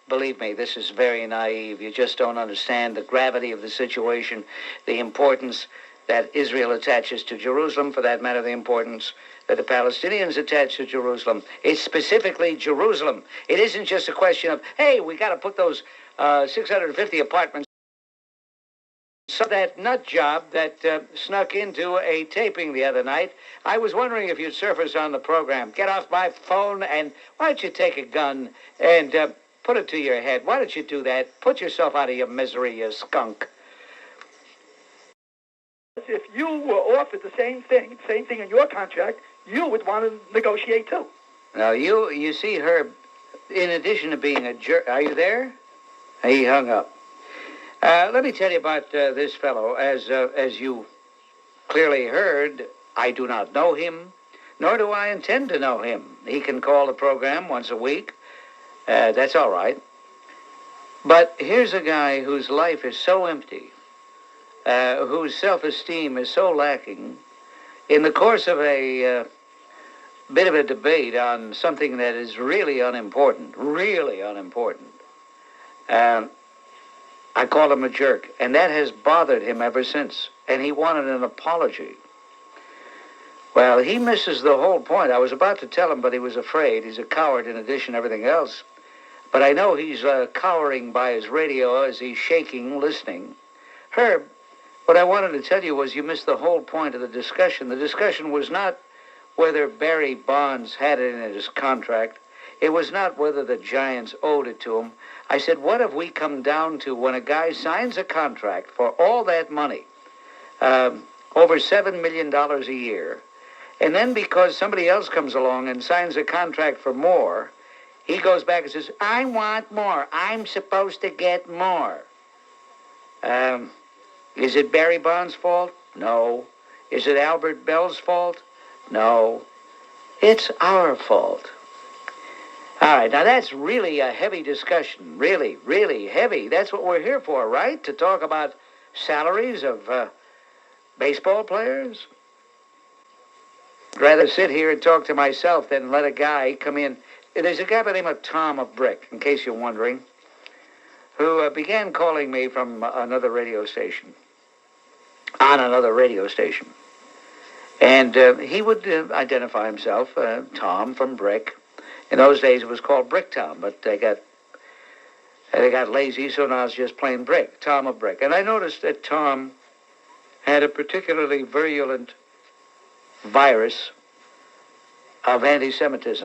believe me, this is very naive. You just don't understand the gravity of the situation, the importance that Israel attaches to Jerusalem, for that matter, the importance that the Palestinians attach to Jerusalem. It's specifically Jerusalem. It isn't just a question of, hey, we got to put those 650 apartments. So that nut job that snuck into a taping the other night, I was wondering if you'd surface on the program. Get off my phone, and why don't you take a gun and put it to your head? Why don't you do that? Put yourself out of your misery, you skunk. If you were offered the same thing in your contract, you would want to negotiate too. Now, you see, Herb, in addition to being a jerk, are you there? He hung up. Let me tell you about this fellow. As you clearly heard, I do not know him, nor do I intend to know him. He can call the program once a week. That's all right. But here's a guy whose life is so empty, whose self-esteem is so lacking. In the course of a bit of a debate on something that is really unimportant, I called him a jerk, and that has bothered him ever since, and he wanted an apology. Well, he misses the whole point. I was about to tell him, but he was afraid. He's a coward in addition to everything else. But I know he's cowering by his radio as he's shaking, listening. Herb, what I wanted to tell you was you missed the whole point of the discussion. The discussion was not whether Barry Bonds had it in his contract. It was not whether the Giants owed it to him. I said, what have we come down to when a guy signs a contract for all that money? over $7 million a year. And then because somebody else comes along and signs a contract for more, he goes back and says, I want more. I'm supposed to get more. Is it Barry Bonds' fault? No. Is it Albert Bell's fault? No. It's our fault. All right, now that's really a heavy discussion. Really, really heavy. That's what we're here for, right? To talk about salaries of baseball players? I'd rather sit here and talk to myself than let a guy come in. There's a guy by the name of Tom of Brick, in case you're wondering, who began calling me from another radio station, on another radio station. And he would identify himself, Tom from Brick. In those days, it was called Brick Tom, but they got lazy, so now it's just plain Brick, Tom of Brick. And I noticed that Tom had a particularly virulent virus of anti-Semitism.